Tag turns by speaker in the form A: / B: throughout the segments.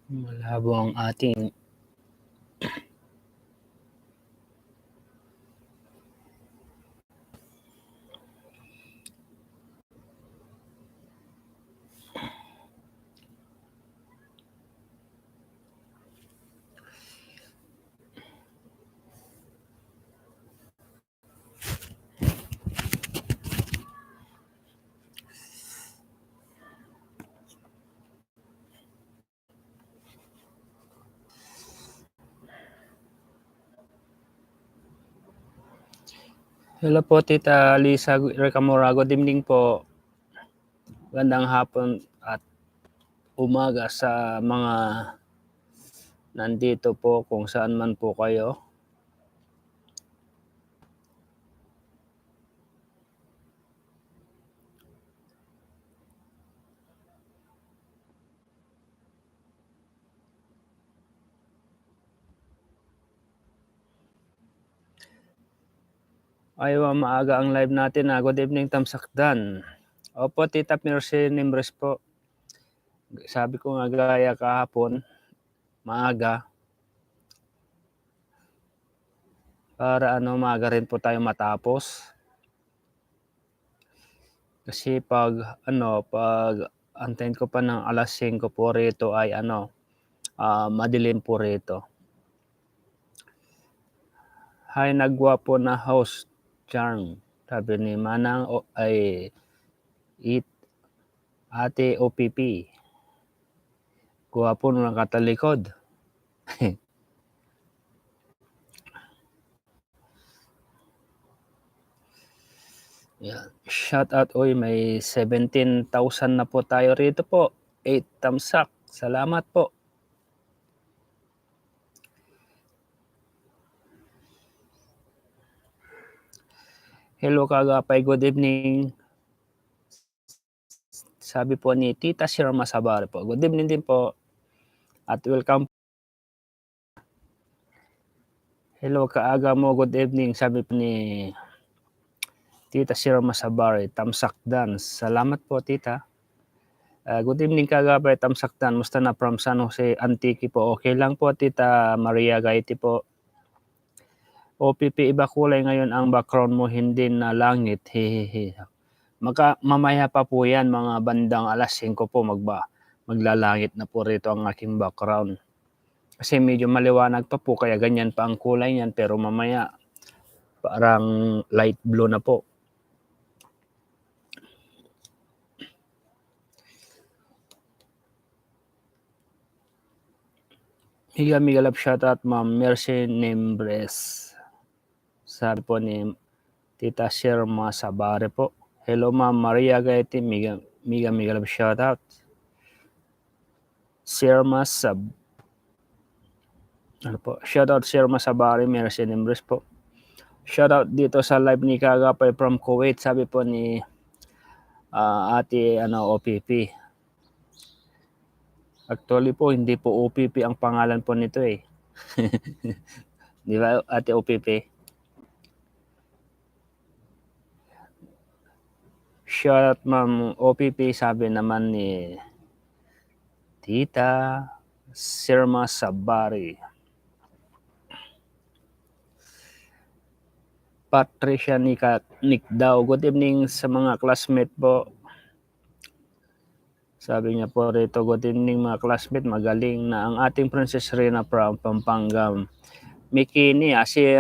A: Malabo ang ating Hello po Tita Lisa Recamora, good evening po. Gandang hapon at umaga sa mga nandito po kung saan man po kayo. Ay, maaga ang live natin. Good evening, Tamsakdan. Opo, Tita Mercy Nimbres po. Sabi ko nga gaya kahapon, maaga. Para maaga rin po tayo matapos. Kasi pag antayin ko pa ng alas 5 po rito ay madilim po rito. Hi, nagwapo na host charm. Sabi ni Manang ay Ate OPP. Gwapo nung nakatalikod. Yan. Shout out, may 17,000 na po tayo rito po. 8 thumbs up. Salamat po. Hello Kagapay, good evening. Sabi po ni Tita Shirma Sabare po. Good evening din po. At welcome. Hello kaaga mo, good evening. Sabi po ni Tita Shirma Sabare, Tamsakdan. Salamat po Tita. Good evening Kagapay, Tamsakdan. Musta na from San Jose, Antique po. Okay lang po Tita Maria Gaiti po. OPP, iba kulay ngayon ang background mo, hindi na langit. Hehehe. Mamaya pa po yan, mga bandang alas 5 po maglalangit na po rito ang aking background. Kasi medyo maliwanag pa po, kaya ganyan pa ang kulay niyan. Pero mamaya, parang light blue na po. Miga love shoutout, Ma'am Mercy Nimbres. Sabi po ni Tita Sherma Sabare po. Hello Ma'am Maria Gaiti, miga love shoutout. Sherma shoutout Sherma Sabare, Mercy Nimbres po. Shoutout dito sa live ni Kagapay from Kuwait, sabi po ni Ate OPP. Actually po, hindi po OPP ang pangalan po nito eh. Di ba Ate OPP? Shoutout Ma'am OPP, sabi naman ni Tita Sirma Sabari. Patricia Nick daw, good evening sa mga classmate po. Sabi niya po rito, good evening mga classmate, magaling na ang ating Princess Rina from Pampanga. Mikini, si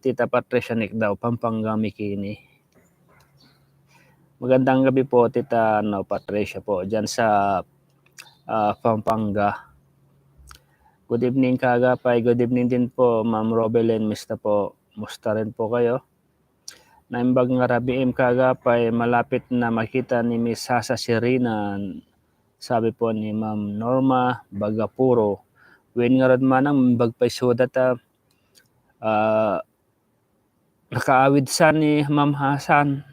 A: Tita Patricia Nick daw, Pampanga Mikini. Magandang gabi po Tita Patricia po, dyan sa Pampanga. Good evening Kagapay, good evening din po Ma'am Robelyn, Mista po, musta rin po kayo? Naimbag nga rabiim Kagapay, malapit na makita ni Miss Sasa Sirina, sabi po ni Ma'am Norma Bagapuro. When nga rad manang bagpay suda ta, nakaawid sa ni Ma'am Hasan.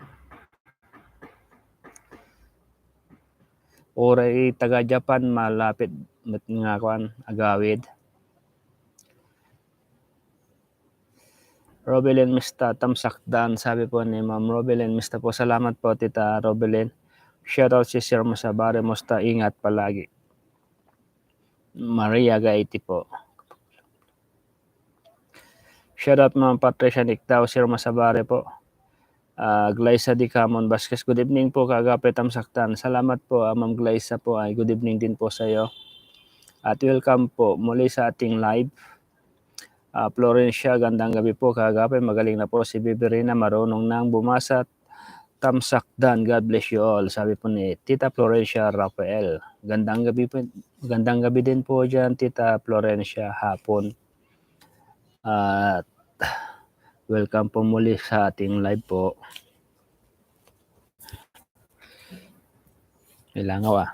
A: Oray taga Japan, malapit nga kuan agawid. Robelyn Mista Tamsakdan, sabi po ni Ma'am Robelyn Mista po. Salamat po Tita Robelyn. Shoutout si Sir Masabare, musta, ingat palagi. Maria Gaiti po. Shoutout Ma'am Patricia Nictao, Sir Masabare po. Glyza Di Camon Vasquez, good evening po, Kagapay Tamsaktan. Salamat po, Ma'am Glyza po, ay good evening din po sa iyo. At welcome po muli sa ating live. Florencia, gandang gabi po, Kagapay. Magaling na po si Biberina, marunong nang bumasa. Tamsakdan, God bless you all. Sabi po ni Tita Florencia Rafael. Gandang gabi din po dyan, Tita Florencia, hapon. At welcome po muli sa ating live po. Ilangaw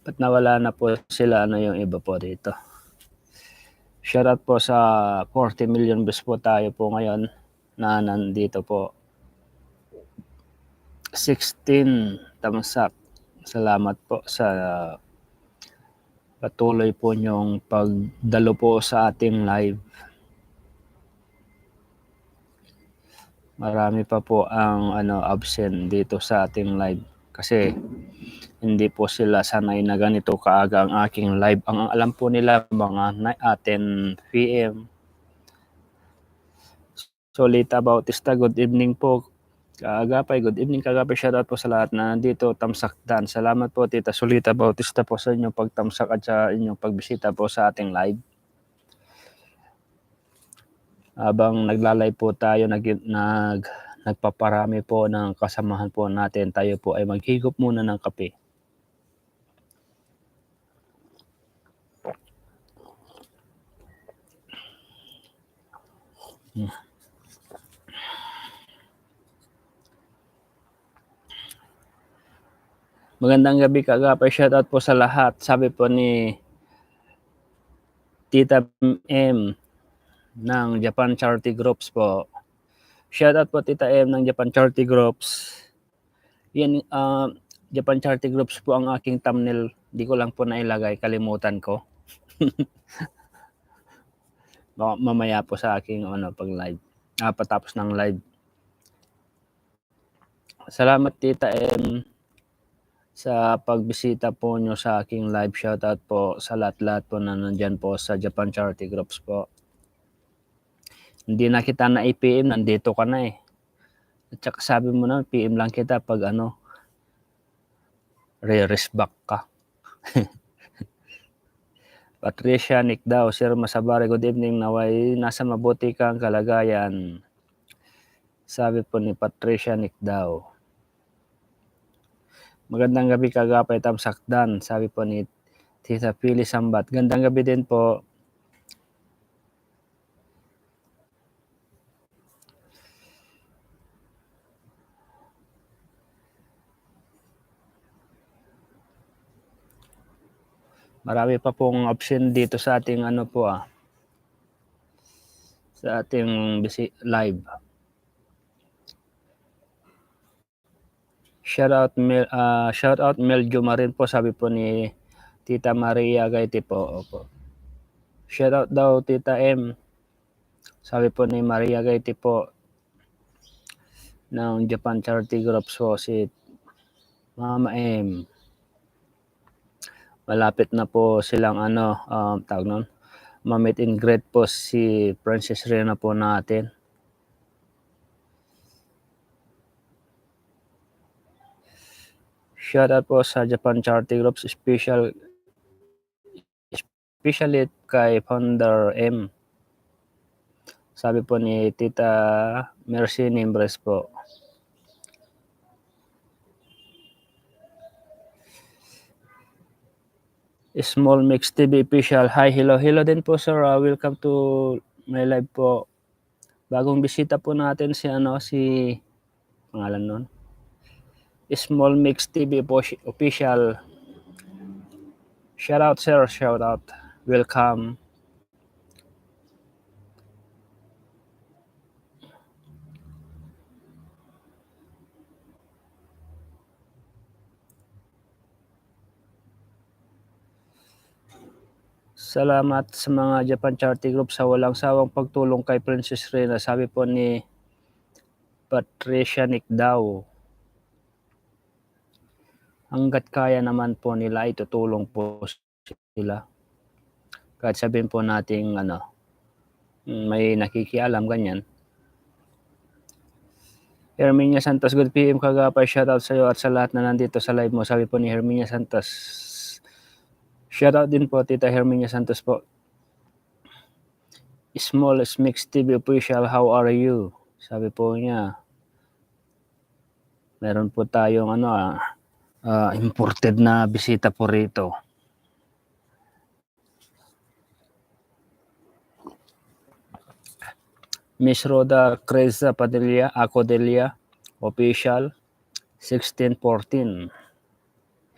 A: Ba't nawala na po sila, yung iba po dito. Shoutout po sa 40 million views po tayo po ngayon na nandito po. 16 tamsak. Salamat po sa patuloy po niyong pagdalo po sa ating live. Marami pa po ang absent dito sa ating live kasi hindi po sila sanay na ganito kaaga ang aking live. Ang alam po nila mga 10 PM. So Lita Bautista, good evening po. Kagapay, good evening Kagapay. Shoutout po sa lahat na nandito, Tamsakdan. Salamat po Tita Solita Bautista po sa inyong pagtamsak at sa inyong pagbisita po sa ating live. Habang nagla-live po tayo, nagpaparami po ng kasamahan po natin, tayo po ay maghigop muna ng kape. Magandang gabi Kagapay, shoutout po sa lahat. Sabi po ni Tita M ng Japan Charity Groups po. Shoutout po Tita M ng Japan Charity Groups. Yan, Japan Charity Groups po ang aking thumbnail. Di ko lang po nailagay, kalimutan ko. Mamaya po sa aking pag live. Patapos ng live. Salamat Tita M sa pagbisita po nyo sa aking live. Shoutout po sa lahat-lahat po na nandyan po sa Japan Charity Groups po. Hindi na kita na i-PM, nandito ka na eh. At saka sabi mo na, PM lang kita pag re-rest back ka. Patricia Nictao, Sir Masabare, good evening. Naway nasa mabuti kang kalagayan. Sabi po ni Patricia Nictao. Magandang gabi Kagapay Tamsakdan. Sabi po ni Tita Pili Sambat. Gandang gabi din po. Marami pa pong option dito sa ating sa ating live. Shoutout Mel Jumarin po, sabi po ni Tita Maria Gaiti po. Opo. Shoutout daw Tita M. Sabi po ni Maria Gaiti po ng Japan Charity Groups po, si Mama M. Malapit na po silang tawag nun, ma-meet and greet po si Princess Rena po natin. Shoutout po sa Japan Charity Groups, especially kay Founder M. Sabi po ni Tita Mercy Nimbres po. Small Mix TV official. Hi, hello din po sir. Welcome to my live po. Bagong bisita po natin si pangalan nun. Small Mix TV po official. Shout out sir, shout out. Welcome. Salamat sa mga Japan Charity Group sa walang sawang pagtulong kay Princess Rena. Sabi po ni Patricia Nictao. hangga't kaya naman po nila itutulong po sila. Kahit sabihin po nating may nakikialam ganyan. Herminia Santos, good PM Kagapay, shoutout sa iyo at sa lahat na nandito sa live mo. Sabi po ni Herminia Santos. Shoutout din po Tita Herminia Santos po. Small Mix TV official, how are you? Sabi po niya. Meron po tayong imported na bisita po rito. Miss Roda Creza Padilla, Acodelia, official, 1614.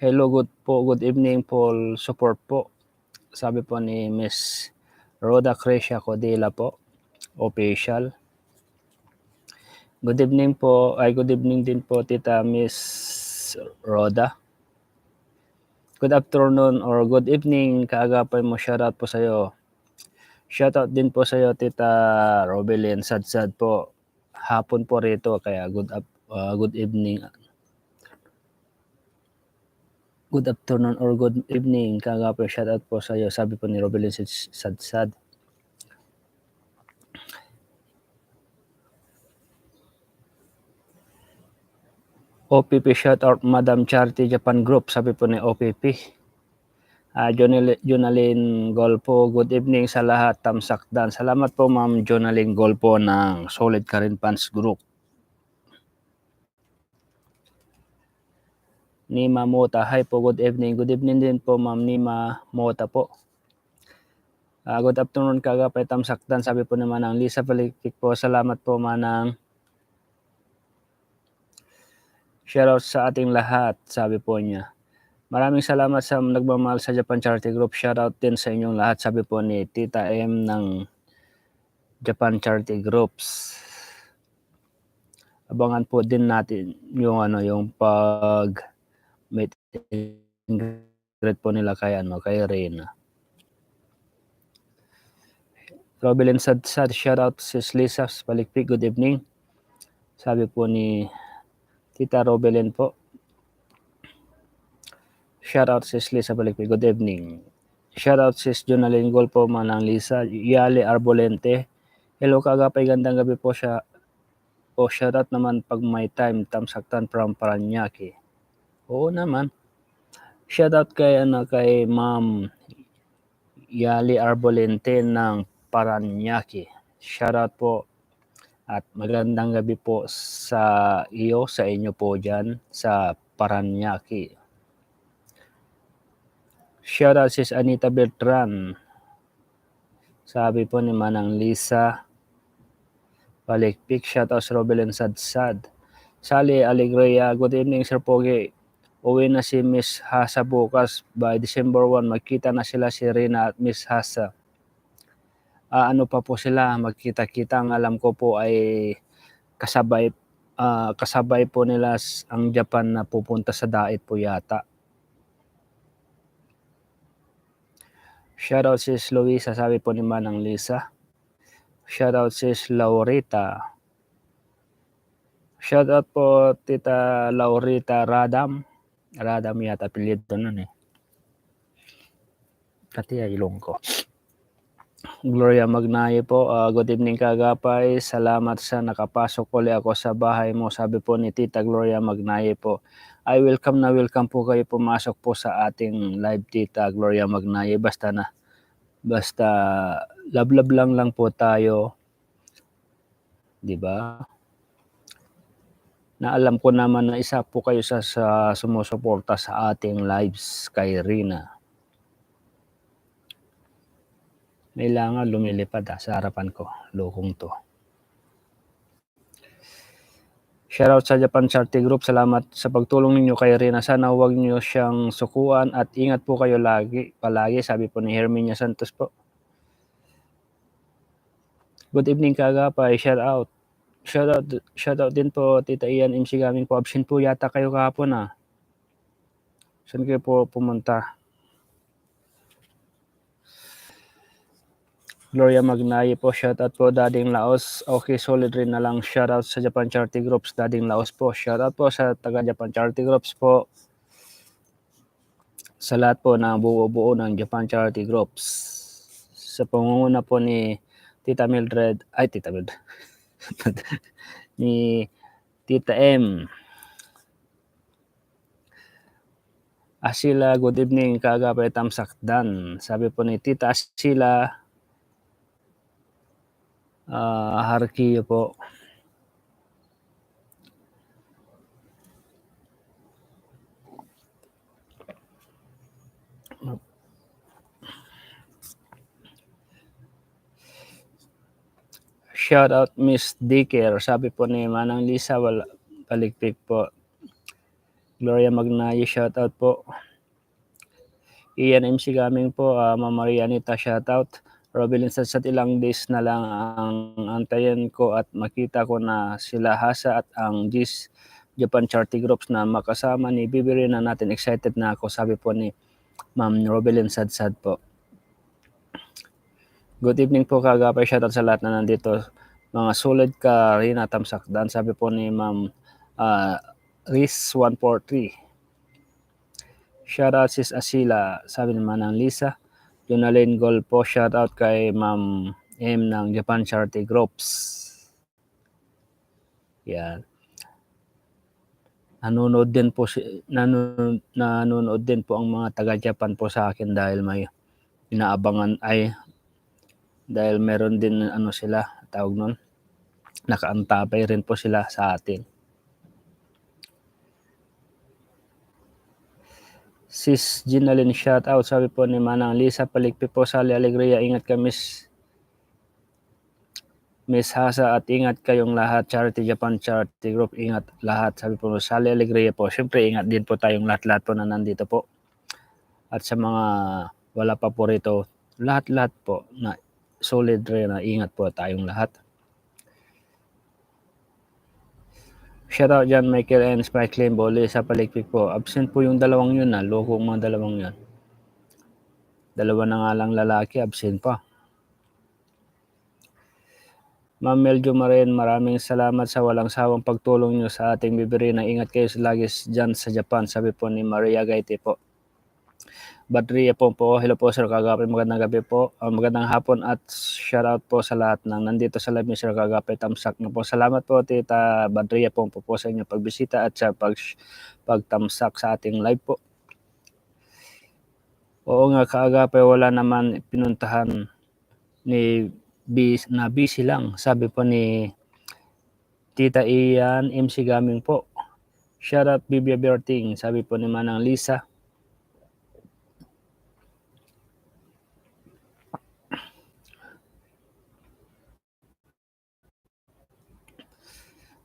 A: Hello, good evening Paul, support po. Sabi po ni Miss Roda Creza Codela po, official. Good evening po, good evening din po Tita Miss Roda. Good afternoon or good evening, kaagapay mo, shoutout po sa iyo. Shoutout din po sa iyo Tita Robelyn Sadsad po. Hapon po rito kaya good evening. Good afternoon or good evening, kaagapay, shoutout po sa iyo. Sabi po ni Robelyn Sadsad. OPP shoutout Madam Charity Japan Group, sabi po ni OPP. Jonalyn Golpo, good evening sa lahat, tamsakdan. Salamat po Ma'am Jonalyn Golpo ng Solid Karin Pants Group. Nima Mota, hi po, good evening. Good evening din po Ma'am Nima Mota po. Good afternoon kagapay, tamsakdan, sabi po naman ng Lisa Palikik po. Salamat po Manang. Shoutout sa ating lahat, sabi po niya. Maraming salamat sa nagmamahal sa Japan Charity Group. Shoutout din sa inyong lahat, sabi po ni Tita M ng Japan Charity Groups. Abangan po din natin yung pag-meet and greet po nila kay Reyna. Robelyn Sadsad, shoutout sis Lisa Palikpik, good evening. Sabi po ni Tita Robelyn po. Shoutout sis Lisa Palikpik, good evening. Shoutout sis Jonalyn Golpo, Manang Lisa, Yale Arbolente. Hello kagapay, gandang gabi po siya. O shoutout naman pag may time, tamsaktan from Paranaque. Oo naman. Shoutout kay Ma'am Yali Arbolente ng Paranaque. Shoutout po at magandang gabi po sa inyo po dyan sa Paranaque. Shoutout sis Anita Bertran. Sabi po ni Manang Lisa Palikpik, shoutout sa Robelyn Sadsad. Sally Alegria, good evening Sir Pogi. Uwi na si Miss Hasa bukas by December 1. Magkita na sila si Rina at Miss Hasa. Ano pa po sila, magkita-kita. Ang alam ko po ay kasabay po nila ang Japan na pupunta sa Dait po yata. Shoutout sis Luisa, sabi po ni Manang Lisa. Shoutout sis Laurita. Shoutout po Tita Laurita Radam. Radam yata apelyido nun eh. Pati ay ilong ko. Gloria Magnaye po, good evening kagapay. Salamat sa nakapasok ulit ako sa bahay mo. Sabi po ni Tita Gloria Magnaye po. I welcome po kayo pumasok po sa ating live Tita Gloria Magnaye. Basta love lang po tayo. 'Di ba? Na alam ko naman na isa po kayo sa sumusuporta sa ating lives kay Rina. May langaw lumilipad sa harapan ko. Lukong to. Shoutout sa Japan Charity Group. Salamat sa pagtulong ninyo kay Rina. Sana huwag niyo siyang sukuan at ingat po kayo palagi. Sabi po ni Herminia Santos po. Good evening kagapay. Shoutout. Shoutout din po Tita Ian MC Gaming po. Absent po yata kayo kahapon Saan kayo po pumunta? Gloria Magnaye po, shoutout po Dading Laos. Okay, solid rin na lang. Shoutout sa Japan Charity Groups, Dading Laos po. Shoutout po sa taga Japan Charity Groups po. sa lahat po ng buo-buo ng Japan Charity Groups. Sa pangunguna po ni Tita Mildred, ni Tita M. Asila, good evening, kaagapay tamsakdan. Sabi po ni Tita Asila, Harkiyo po. Shout out Miss Dicker. Sabi po ni Manang Lisa, wala paligpik po. Gloria Magnayo, shout out po. Ian MC Gaming po, Ma'am Marianita, shout out. Robelin sa ilang days na lang ang antayin ko at makita ko na sila Hasa at ang GIS Japan Charity Groups na makasama ni Bibiri na natin. Excited na ako, sabi po ni Ma'am Robelin Sadsad po. Good evening po, kagapay, shoutout sa lahat na nandito. Mga solid ka rin at tamsakdan, sabi po ni Ma'am Riz 143. Shoutout sis Asila, sabi naman ng Lisa. Jonalyn Gol po, shoutout kay Ma'am M ng Japan Charity Groups. Yan. Nanonood din po ang mga taga-Japan po sa akin dahil may inaabangan dahil meron din sila, tawag nun, nakaantabay rin po sila sa atin. Sis Ginalyn, shout out, sabi po ni Manang Lisa, paligpi po sa Alegria, ingat ka Miss Hasa at ingat kayong lahat, Charity Japan Charity Group, ingat lahat, sabi po sa Alegria po. Siyempre ingat din po tayong lahat po na nandito po. At sa mga wala pa po rito, lahat po na solid rin na ingat po tayong lahat. Shoutout dyan Michael and Spike Limbole sa paligpik po. Absent po yung dalawang yun loko mga dalawang yun. Dalawa na nga lang lalaki, absent pa. Ma'am Meljo Maren, maraming salamat sa walang sawang pagtulong nyo sa ating Bibiri na ingat kayo lagi dyan sa Japan, sabi po ni Maria Gaite po. Badria po, hello po sir Kagapay, magandang gabi po, magandang hapon at shoutout po sa lahat ng nandito sa live ni Sir Kagapay, tamsak na po. Salamat po Tita Badria po sa inyo pagbisita at sa pagtamsak sa ating live po. Oo nga Kagapay, wala naman pinuntahan ni na busy lang, sabi po ni Tita Ian MC Gaming po. Shoutout Bibia Berting, sabi po ni Manang Lisa.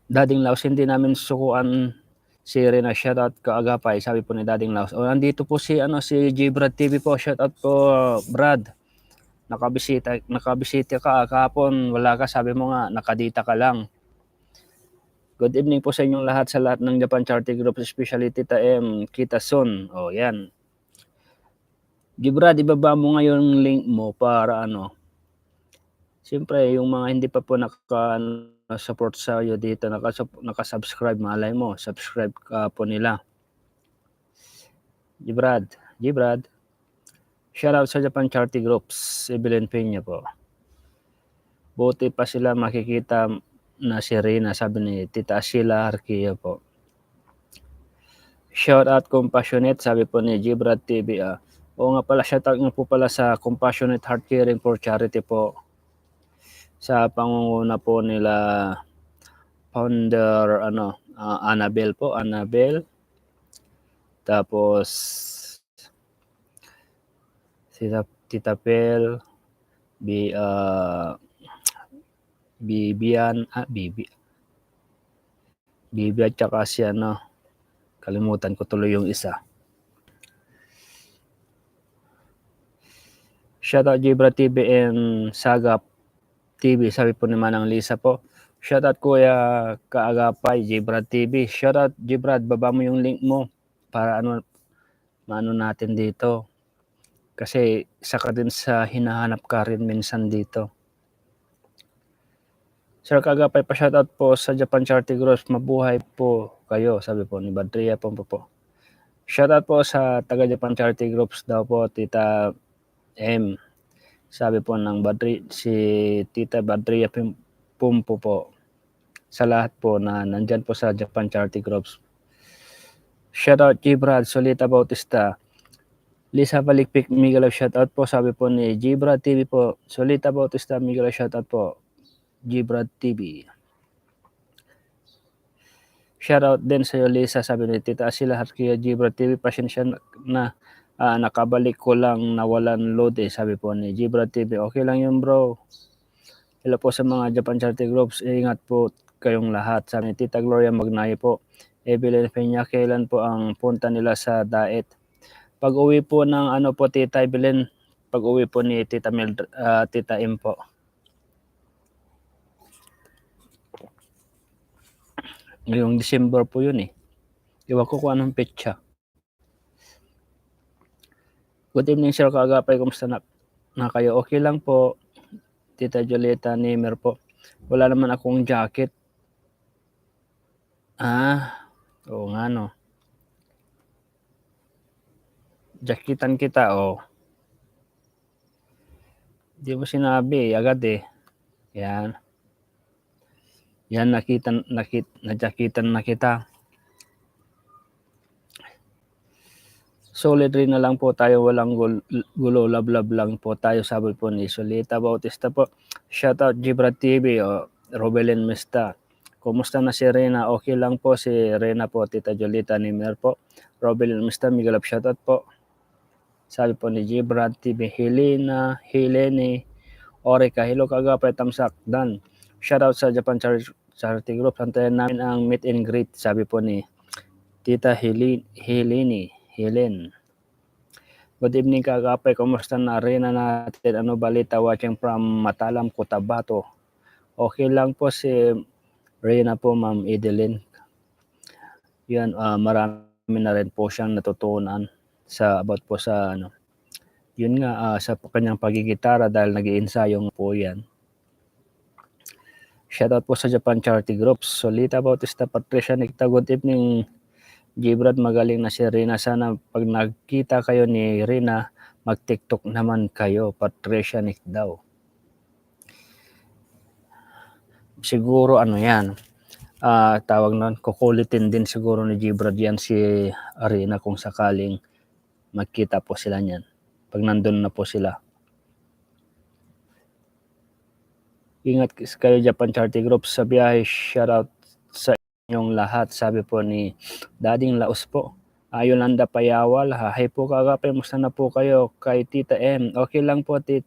A: Dading Laos, hindi namin sukuan si Rina, shoutout Kaagapay, sabi po ni Dading Laos. Nandito po si J Brad TV po, shoutout po Brad. Nakabisita ka kahapon, wala ka, sabi mo nga nakadita ka lang. Good evening po sa inyong lahat, sa lahat ng Japan Charity Group, especially Tita M, kita soon. Yan. J Brad, ibaba mo ngayon yung link mo para siyempre yung mga hindi pa po support sa iyo dito, nakasubscribe, malay mo, subscribe ka po nila. J Brad. Shoutout sa Japan Charity Groups, Evelyn Peña po. Buti pa sila makikita na si Rina, sabi ni Tita Sheila Harkiyo po. Shoutout Compassionate, sabi po ni Gibrad TV. Oo nga pala, shoutout nga po pala sa Compassionate Heart Caring for Charity po. Sa pangunguna po nila founder Annabel po, tapos Tita Pel, Bibi at saka si kalimutan ko tuloy yung isa. Shoutout Gibra TV and Sagap TV, sabi po ni Manang Lisa po. Shoutout Kuya Kaagapay, Gibra TV. Shoutout Gibra, baba mo yung link mo para maano natin dito. Kasi isa ka din sa hinahanap ka rin minsan dito. Sir Kagapay, pa-shoutout po sa Japan Charity Groups. Mabuhay po kayo, sabi po ni Badria po. Shoutout po sa taga Japan Charity Groups daw po, Tita M. Sabi po ng si Tita Badria Pumpo po. Sa lahat po na nandyan po sa Japan Charity Groups. Shoutout Gibrad Solita Bautista. Lisa Balikpik Miguel shoutout po, sabi po ni Gibrad TV po. Solita Bautista Miguel shoutout po. Gibrad TV. Shoutout din sa iyo Lisa, sabi ni Tita Asila Harkia Gibrad TV. Pasensya na nakabalik ko lang nawalan load sabi po ni Gibrad TV. Okay lang yun bro. Hello po sa mga Japan Charity Groups. Ingat po kayong lahat. Sabi ni Tita Gloria Magnaye po. Evelyn Peña, kailan po ang punta nila sa Daet? Pag uwi po ng po Tita Evelyn, pag uwi po ni Tita Tita M po. Ngayong December po yun Iwan ko kung anong petsa. Good evening Sir Kagapay, kumusta na kayo? Okay lang po. Tita Julieta Nemer po. Wala naman akong jacket. Oo nga no. Jacketan kita Di mo sinabi agad Yan. Yan na-jacketan na kita. Solid rin na lang po tayo, walang gulo, love lang po tayo, sabi po ni Solita Bautista po. Shoutout Gibrad TV Robelin Mista. Kumusta na si Rena? Okay lang po si Rena po, Tita Jolita Nimer po. Robelin Mista, Miguel up shoutout po. Sabi po ni Gibrad TV, Helene, Orica, hello Kagapay, tamsak, dan. Shoutout sa Japan Charity Group, antayin namin ang meet and greet, sabi po ni Tita Helen. Good evening Kagapay, kumusta na Rena natin? Ano balita watching from Matalam, Cotabato? Okay lang po si Rena po, Ma'am Edeline. Yan, marami na rin po siyang natutunan about po sa yun nga sa kanyang pagigitara dahil nag-iensayo po yan. Shoutout po sa Japan Charity Groups. Solita Bautista, Patricia Nicta, good evening Gibrad, magaling na si Rena. Sana pag nagkita kayo ni Rena, mag-TikTok naman kayo. Patricia Nick daw. Siguro yan. Tawag nun, kukulitin din siguro ni Gibrad yan si Rena kung sakaling magkita po sila niyan. Pag nandun na po sila. Ingat kayo Japan Charity Group sa biyahe. Shoutout sa inyong lahat, sabi po ni Dading Laos po. Yolanda Payawal, hi po Kagapay, musta na po kayo? Kay Tita M, okay lang po Tita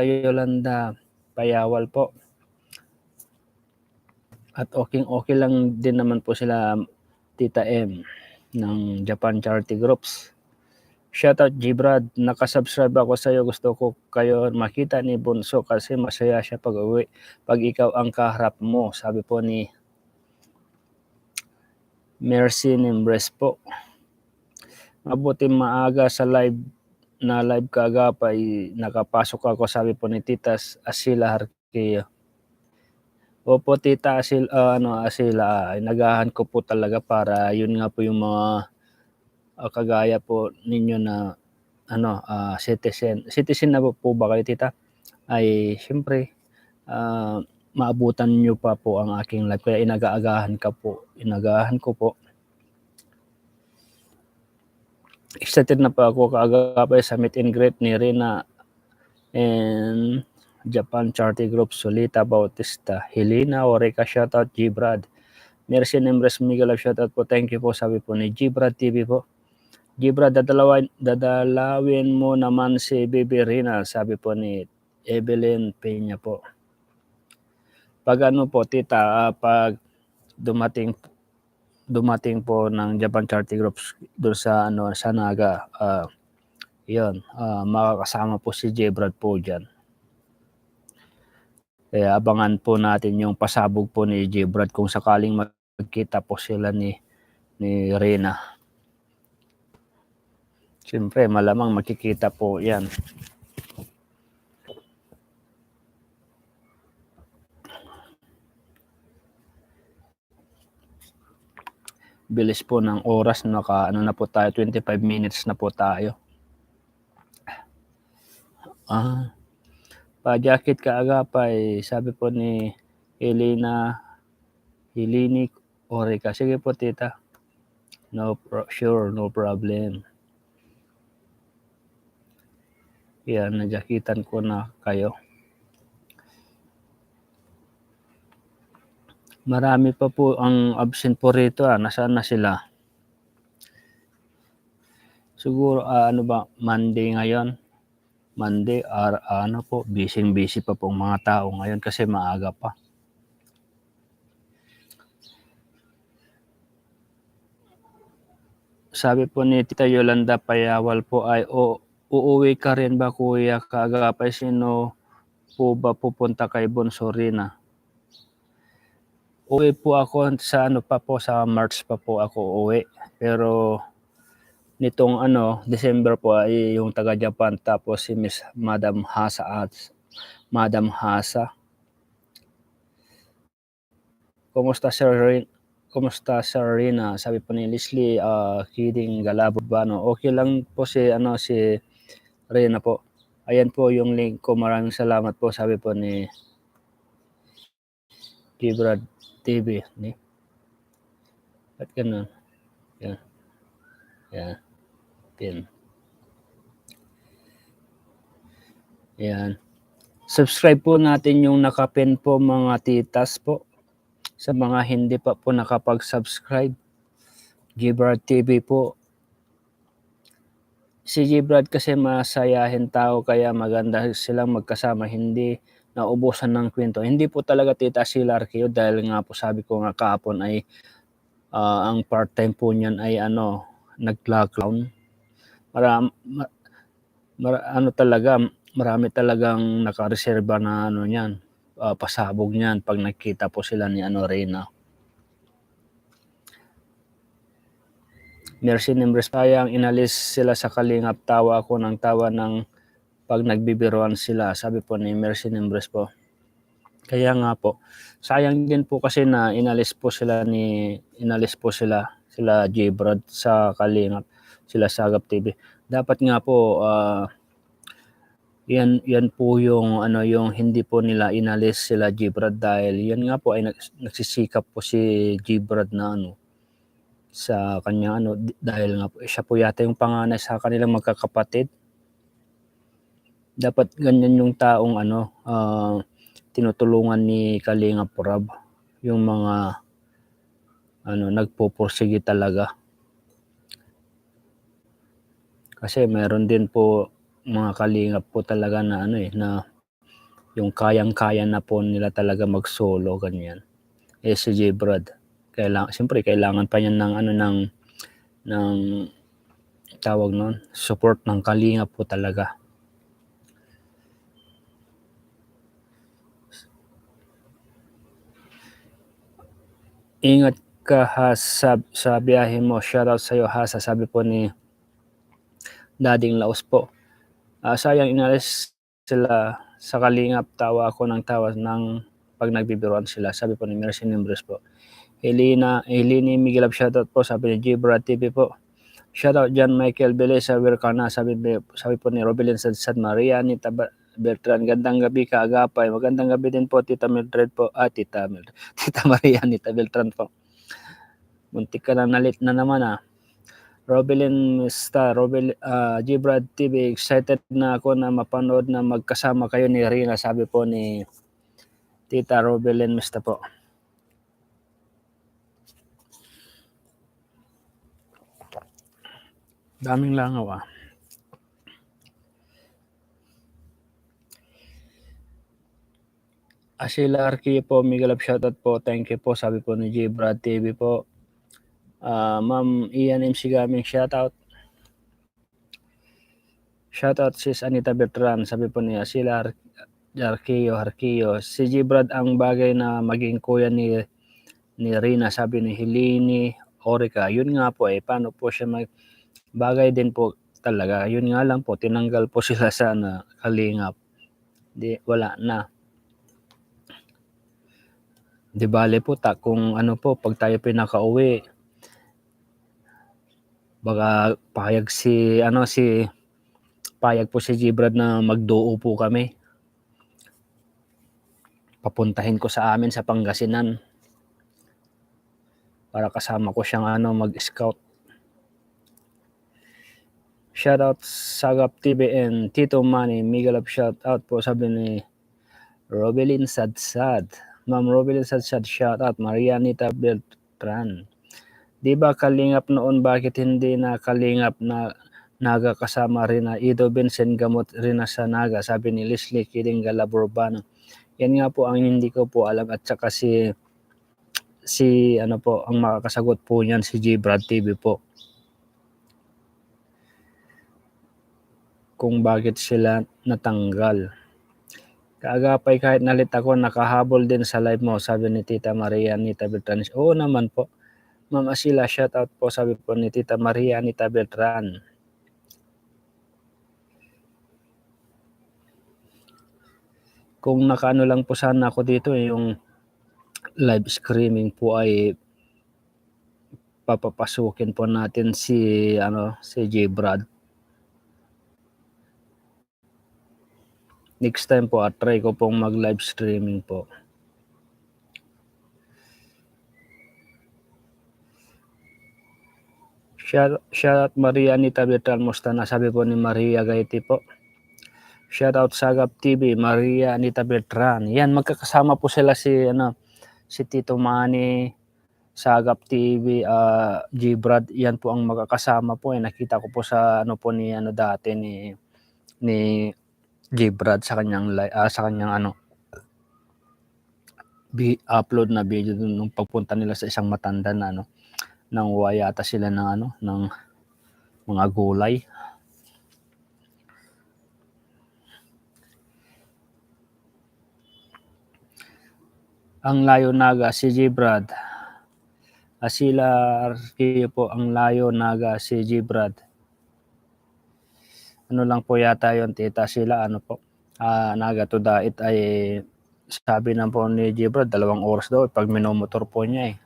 A: Yolanda Payawal po. At okay lang din naman po sila Tita M ng Japan Charity Groups. Shoutout Gibrad, nakasubscribe ako sa iyo, gusto ko kayo makita ni Bunso kasi masaya siya pag uwi pag ikaw ang kaharap mo, sabi po ni Mercy Nimbres po. Mabuti maaga sa live Kagapay, nakapasok ako, sabi po ni Tita Asila Harkeo. Opo Tita Asila, inagahan ko po talaga para yun nga po yung mga kagaya po ninyo na citizen na po ba kayo Tita? Ay siyempre maabutan nyo pa po ang aking live, kaya inagahan ko po. Excited na po ako Kagapay sa meet and greet ni Rena and Japan Charity Group. Solita Bautista, Helena Orica, shoutout Gibrad. Mercy Nembres Miguel, shoutout po, thank you po, sabi po ni Gibrad TV po. Gibrad, dadalawin mo naman si Baby Rena, sabi po ni Evelyn Peña po. Pag po Tita, pag dumating po ng Japan Charity Groups doon sa sa Naga, makakasama po si Gibrad po diyan. Kaya abangan po natin yung pasabog po ni Gibrad kung sakaling magkita po sila ni Rena. Siyempre malamang makikita po yan. Bilis po ng oras, ano na po tayo, 25 minutes na po tayo. Pa-jacket kaagapay, sabi po ni Hilini Orica. Sige po tita. Sure, no problem. Yan, najakitan ko na kayo. Marami pa po ang absent po rito. Nasaan na sila? Siguro ano ba, Monday ngayon? Monday, ano po, busy pa pong mga tao ngayon kasi maaga pa. Sabi po ni Tita Yolanda Payawal po ay, uuwi ka rin ba kuya kaagapay? Sino po ba pupunta kay Bonsorina? Uwi po ako sa sa March pa po ako uwi. Pero nitong December po ay yung taga Japan, tapos si Madam Hasa at Madam Hasa. Kumusta Sir Rina? Sabi po ni Leslie Kidding Galabano. Okay lang po si Rina po. Ayan po yung link ko. Maraming salamat po, sabi po ni Gibrad TV. Ba't ganun? Yan. Yan. Pin. Yan. Subscribe po natin yung nakapin po mga titas po. Sa mga hindi pa po nakapag-subscribe. Gibrad TV po. Si Gibrad kasi masayahin tao, kaya maganda silang magkasama, hindi naubusan ng kwento. Hindi po talaga tita si Larkio, dahil nga po sabi ko nga kahapon ay ang part-time po niyan ay nag-lockdown. Marami talagang nakareserba na niyan, pasabog niyan pag nakita po sila ni Reyna. Mercy Nimbres, sayang inalis sila sa Kalingap, tawa ako ng tawa ng pag nagbibiruan sila, sabi po ni Mercy Nimbres po. Kaya nga po, sayang din po kasi na inalis po sila Gibrad sa Kalingap, sila Sagap TV. Dapat nga po yan po yung yung hindi po nila inalis sila Gibrad, dahil yan nga po ay nagsisikap po si Gibrad na sa kanya dahil nga po siya po yata yung panganay sa kanilang magkakapatid. Dapat ganyan yung taong tinutulungan ni Kalingap Rab, yung mga nagpupursige talaga. Kasi meron din po mga kalingap po talaga na na yung kayang-kaya na po nila talaga mag-solo, ganyan. Si Gibrad, siyempre kailangan pa niyan ng tawag nun, support ng kalingap po talaga. Ingat ka sa biyahe mo. Shoutout sa'yo Hasa, sabi po ni Dading Laos po. Sayang inalis sila sa Kalingap, tawa ako ng tawa ng pag nagbibiruan sila, sabi po ni Mercy Nimbres po. Helini Miguelab, shoutout po, sabi ni Gibrad TV po. Shoutout John Michael Beleza Wircana, sabi po ni Robelin Sadsad Maria Nita Bertrand, gandang gabi kaagapay. Magandang gabi din po Tita Mildred po. Tita Maria Nita Beltrand po. Muntik ka na nalit na naman Robelin Gibrad TV, excited na ako na mapanood na magkasama kayo ni Rina, sabi po ni Tita Robelin Mista po. Daming langaw Sheila Arquillo po, Miguel of shoutout po, thank you po, sabi po ni Gibrad TV po. Ma'am Ian MC Gaming, shoutout. Shoutout sis Anita Bertran, sabi po ni Sheila Arquillo. Si Gibrad ang bagay na maging kuya ni Rina, sabi ni Hilini Orica. Yun nga po paano po siya bagay din po talaga. Yun nga lang po, tinanggal po sila sa Kalingap. Wala na. Di bale po kung pag tayo pinakauwi, Baka payag payag po si Gibrad na magduo po kami. Papuntahin ko sa amin sa Pangasinan para kasama ko siyang mag-scout. Shoutout Sagap TV and Tito Manny. Mega love shoutout po, sabi ni Robelin Sadsad. Ma'am Robelin Sadsad, shoutout. Maria Anita Beltran. Di ba kalingap noon, bakit hindi na kalingap na Naga kasama rin na Ido Vincent gamot rin na sa Naga, sabi ni Leslie Kiling Galaburbano. Yan nga po ang hindi ko po alam, at saka si ang makakasagot po niyan si Gibrad TV po. Kung bakit sila natanggal. Kaagapay, kahit nalit ako, nakahabol din sa live mo, sabi ni Tita Maria Anita Beltran. Oo naman po. Ma'am Asila, shoutout po, sabi po ni Tita Maria Anita Beltran. Kung nakaano lang po sana ako dito, yung live streaming po ay papapasukin po natin si Gibrad. Next time po, try ko pong mag-live streaming po. Shoutout Maria Anita Beltran, musta na, sabi po ni Maria Gaiti po. Shoutout Sagap TV, Maria Anita Beltran. Yan, magkakasama po sila si Tito Manny, Sagap TV, Gibrad. Yan po ang magkakasama po. Nakita ko po sa dati ni Gibrad sa kanyang upload na video dun nung pagpunta nila sa isang matanda na nang yata sila ng mga gulay. Ang layo Naga si Gibrad. Asila Arquillo po, ang layo Naga si Gibrad. Ano lang po yata yon, tita, sila po. Naga to Dait ay sabi na po ni Gibrad 2 oras daw pag minomotor po niya eh.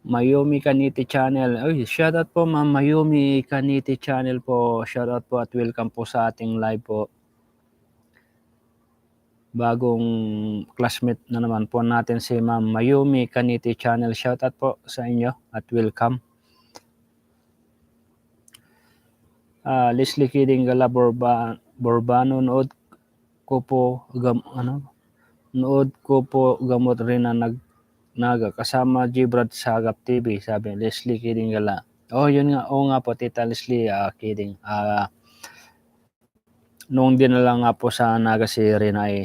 A: Mayumi Kaniti Channel. Ay, shoutout po Ma'am Mayumi Kaniti Channel po. Shoutout po at welcome po sa ating live po. Bagong classmate na naman po natin si Ma'am Mayumi Kaniti Channel. Shoutout po sa inyo at welcome. Leslie Kidding Galaburbano, nood ko po gamot rin na Naga kasama Gibrad Sagap TV, sabi Leslie Kidding Gala. Yun nga, nga po Tita Leslie Kidding. Noong dinala nga po sa Naga si Rina ay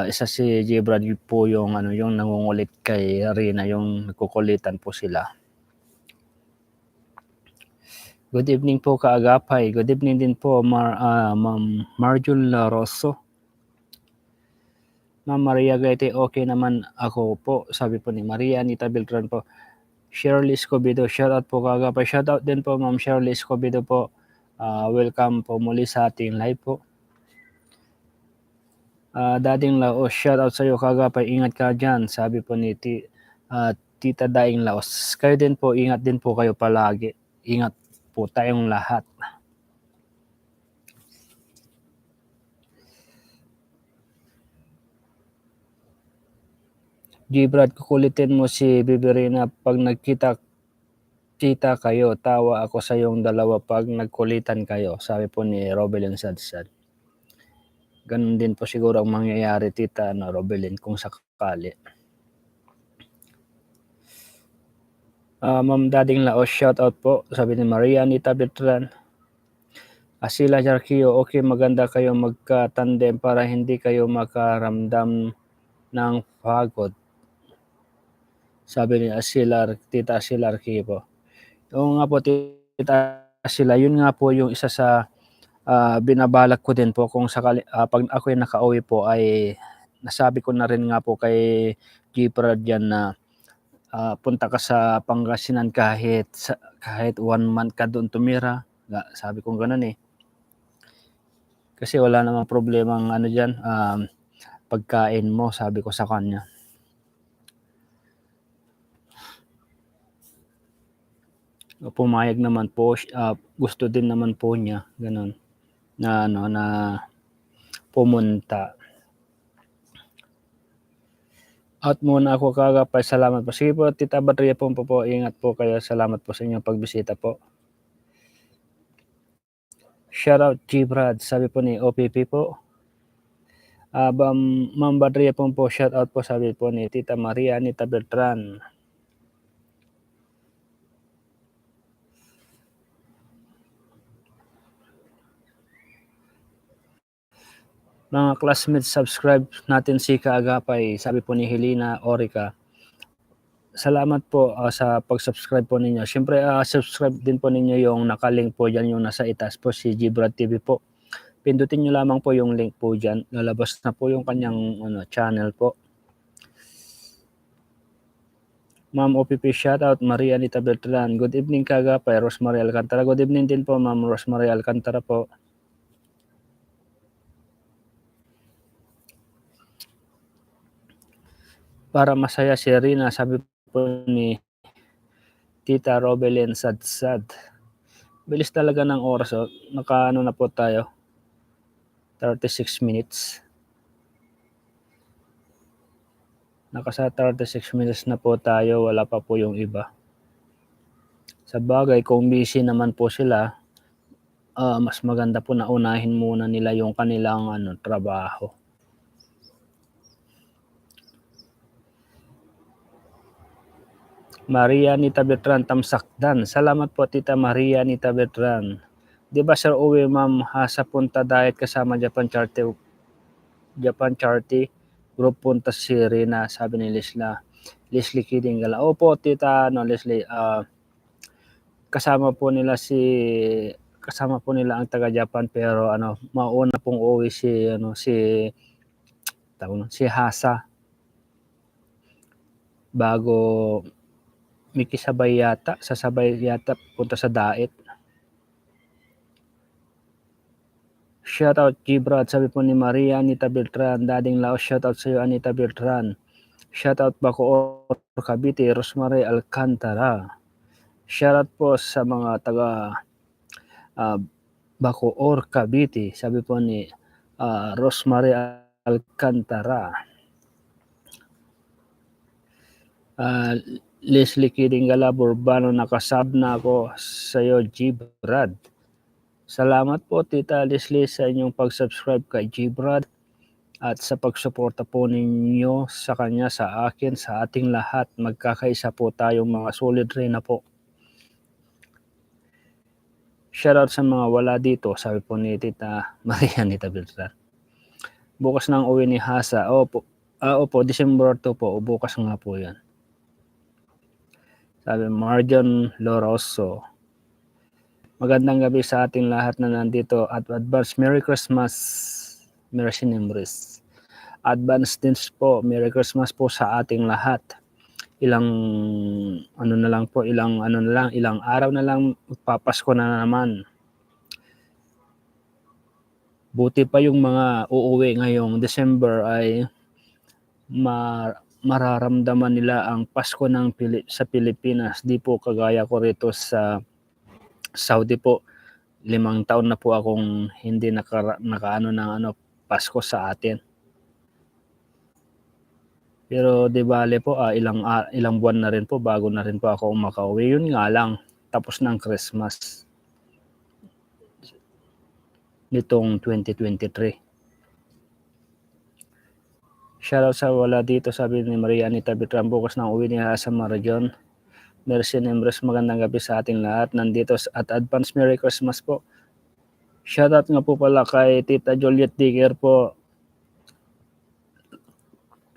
A: isa si Gibrad po yung nangungulit kay Rina, yung nagkukulitan po sila. Good evening po kaagapay. Good evening din po Ma'am Marjul Rosso. Ma'am Maria Gaite, okay naman ako po, sabi po ni Maria Anita Beltran po. Shirley Escobedo, shoutout po kaagapay. Shoutout din po Ma'am Shirley Escobedo po. Welcome po muli sa ating live po. Dading Laos, shoutout sa iyo kaagapay. Ingat ka dyan, sabi po ni Tita Daing Laos. Kayo din po, ingat din po kayo palagi. Ingat po tayong lahat. Gibrad, kukulitin mo si Biberina pag nagkita kayo. Tawa ako sa yung dalawa pag nagkulitan kayo, sabi po ni Robelin Sadsad. Ganun din po siguro ang mangyayari, Tita Robelin, kung sakali. Ma'am Dading Laos, shoutout po, sabi ni Maria Anita Beltran. Asila Jarquillo, okay, maganda kayo magka-tandem para hindi kayo makaramdam ng pagod, sabi ni Tita Asila Jarquillo po. Oo nga po Tita Asila, yun nga po yung isa sa binabalak ko din po kung sakali pag ako'y nakauwi po ay nasabi ko na rin nga po kay Gibrad yan na punta ka sa Pangasinan kahit 1 month ka doon tumira. Sabi ko gano'n eh. Kasi wala namang problemang diyan, pagkain mo, sabi ko sa kanya. pumayag naman po gusto din naman po niya gano'n na na pumunta. Out muna ako kagapay, salamat po. Sige po Tita Badria po ingat po kayo. Salamat po sa inyong pagbisita po. Shoutout G-Brad, sabi po ni OPP po. Ma'am Badria po shoutout po, sabi po ni Tita Maria Anita Beltran. Mga classmates, subscribe natin si Kaagapay, sabi po ni Helena Orica. Salamat po sa pag-subscribe po ninyo. Siyempre, subscribe din po ninyo yung nakalink po dyan, yung nasa itaas po, si Gbrad TV po. Pindutin nyo lamang po yung link po dyan. Lalabas na po yung kanyang channel po. Ma'am OPP, shoutout Maria Anita Beltran. Good evening Kaagapay, Rosemary Alcantara. Good evening din po Ma'am Rosemary Alcantara po. Para masaya si Rina, sabi po ni Tita Robelyn Sadsad. Bilis talaga ng oras. Nakaano na po tayo. 36 minutes. Nakasa 36 minutes na po tayo. Wala pa po yung iba. Sa bagay, kung busy naman po sila, mas maganda po na unahin muna nila yung kanilang trabaho. Maria Anita Beltran, Tamsakdan. Salamat po Tita Maria Anita Beltran. Di ba Sir Uwe Ma'am sa punta diet kasama Japan Charity group punta si Rina, sabi ni Leslie Kidingala. Opo Tita Leslie, kasama po nila ang taga Japan, pero mauna pong uwi si Hasa bago sasabay yata punta sa diet. Shoutout Gibrad, sabi po ni Maria Anita Beltran. Dading Laos, shoutout sa iyo Anita Beltran. Shoutout Bacoor Cavite, Rosemary Alcantara. Shoutout po sa mga taga Bacoor Cavite, sabi po ni Rosemary Alcantara. Leslie Kidingala Burbano, nakasab na ako sa iyo Gibrad. Salamat po Tita Leslie sa inyong pag-subscribe kay Gibrad at sa pagsuporta po ninyo sa kanya, sa akin, sa ating lahat. Magkakaisa po tayong mga solid rin na po. Shoutout sa mga wala dito, sabi po ni Tita Maria Anita Beltran. Bukas nang uwi ni Hasa. Opo, December 2 po. Bukas nga po yan. Sabi Marjon Loroso. Magandang gabi sa ating lahat na nandito at advance Merry Christmas. Mercy Nimbris. Advance din po, Merry Christmas po sa ating lahat. Ilang araw na lang magpapasko na naman. Buti pa yung mga uuwi ngayong December ay mararamdaman nila ang Pasko sa Pilipinas. Di po kagaya ko rito sa Saudi po. 5 taon na po akong hindi nakaano ng Pasko sa atin. Pero di bale po ilang buwan na rin po bago na rin po ako makauwi. Yun nga lang, tapos ng Christmas nitong 2023. Shoutout sa wala dito, sabi ni Maria Anita Beltran. Bukas na uwi niya sa Marajon. Mercy Nimbres, magandang gabi sa ating lahat. Nandito at advance Merry Christmas po. Shoutout nga po pala kay Tita Juliet Dicker po,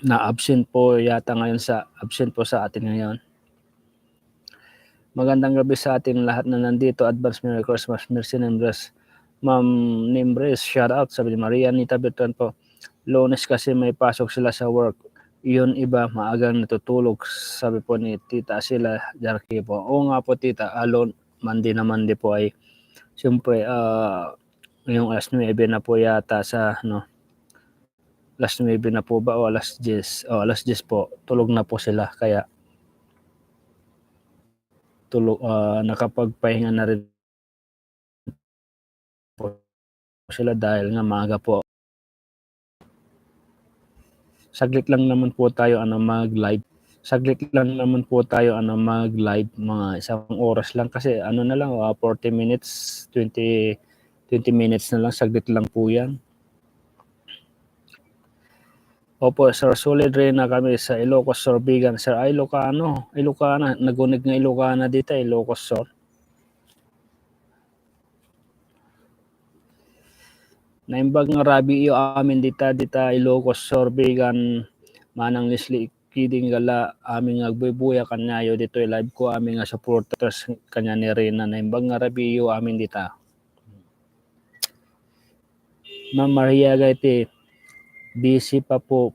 A: na absent po sa atin ngayon. Magandang gabi sa ating lahat na nandito. Advance Merry Christmas, Mercy Nimbres. Ma'am Nimbres, shoutout, sabi ni Maria Anita Beltran po. Lunes kasi may pasok sila sa work. Yun iba maagang natutulog, sabi po ni Tita Sila Jarki po. Oo nga po Tita, Monday naman di po ay siyempre yung alas 9 na po yata alas 9 na po ba o alas 10? Alas 10 po, tulog na po sila. Kaya nakapagpahinga na rin po sila dahil nga maaga po. Saglit lang naman po tayo mag-live. Mga isang oras lang kasi na lang 40 minutes, 20 minutes na lang, saglit lang po yan. Opo, sir, solid rin na kami sa Ilocos, Sorbigan. Sir, ay Ilocana, nagunig nga Ilocana dito, Ilocos, sir. Naimbag nga rabi iyo amin dita Ilocos, Sorbigan, manang Leslie Kiding gala aming agbubuya kanyayo dito live ko aming nga supporters kanya ni Rina naimbag nga rabi iyo amin dita. Ma'am Maria Gaiti, busy pa po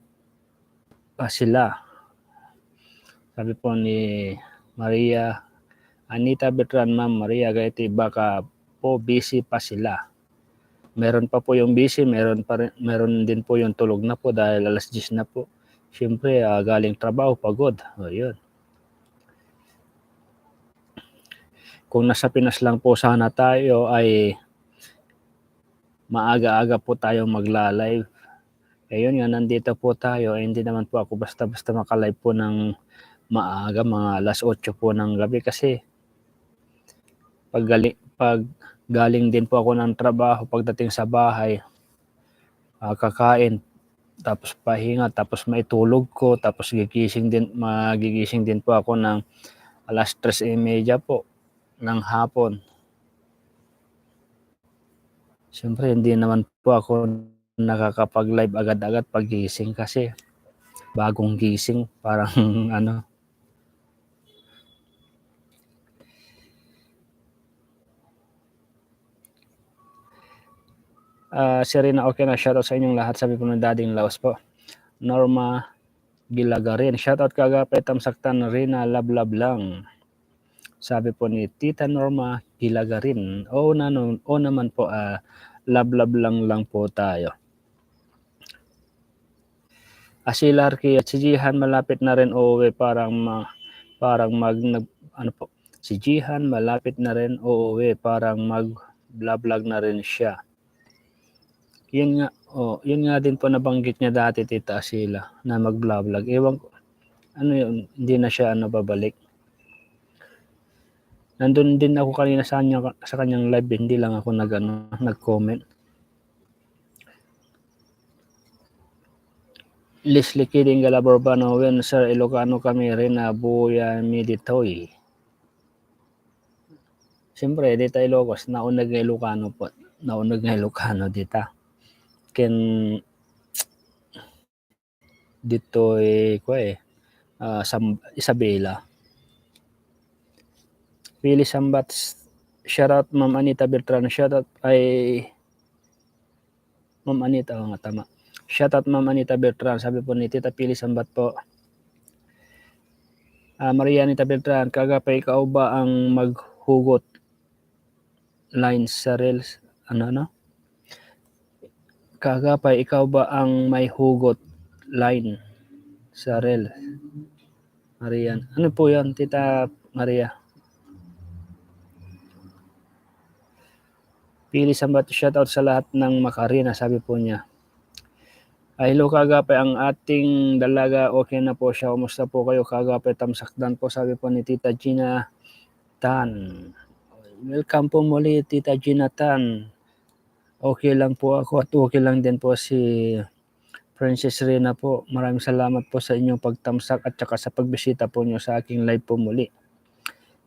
A: sila. Sabi po ni Maria Anita Bertran, Ma'am Maria Gaiti, baka po busy pa sila. Meron pa po yung busy, meron din po yung tulog na po dahil alas 10 na po. Siyempre, galing trabaho, pagod. Yun. Kung nasa Pinas lang po sana tayo ay maaga-aga po tayo magla-live. Yun nga, nandito po tayo. Hindi naman po ako basta-basta maka-live po ng maaga, mga alas 8 po ng gabi kasi pag galing din po ako ng trabaho, pagdating sa bahay, kakain, tapos pahinga, tapos maitulog ko, tapos magigising din po ako ng alas 3:30 po ng hapon. Siyempre, hindi naman po ako nakakapag-live agad-agad paggising kasi bagong gising, parang Serena, okay na, shoutout sa inyong lahat, sabi po ng Dading Laos po. Norma Gilagarin, shoutout kagapay tamsaktan Rina, love lang. Sabi po ni Tita Norma Gilagarin, naman po, love lang po tayo. Asilarki at si Jihan malapit na rin uuwi si Jihan malapit na rin uuwi parang mag-vlog na rin siya. Yun nga din po nabanggit niya dati Tita Asila na mag-vlog. Ewan ko, hindi na siya babalik. Nandun din ako kanina sa kanyang live, hindi lang ako nag-comment. Leslie Kiding Galaborbano, when Sir Ilocano kami rin na buya mi ditoy. Siyempre, dito Ilocos, naunag nga Ilocano dita. Ken ditoy Isabela. Pili Sambat, shoutout Ma'am Anita Bertran, shoutout ay Ma'am Anita, tama. Shoutout Ma'am Anita Bertran, sabi po ni Tita Pili Sambat po. Maria Anita Bertran, kagapay ikaw ba ang maghugot lines sa reels? Kagapay ikaw ba ang may hugot line sa reels? Marian, ano po yan Tita Maria? Pili Sambat, shoutout sa lahat ng Macarena, sabi po niya. Hello kagapay, ang ating dalaga okay na po siya. Kumusta po kayo kagapay? Tamsakdan po, sabi po ni Tita Gina Tan. Welcome po muli Tita Gina Tan. Okay lang po ako at okay lang din po si Princess Rina po. Maraming salamat po sa inyong pagtamsak at saka sa pagbisita po niyo sa aking live po muli.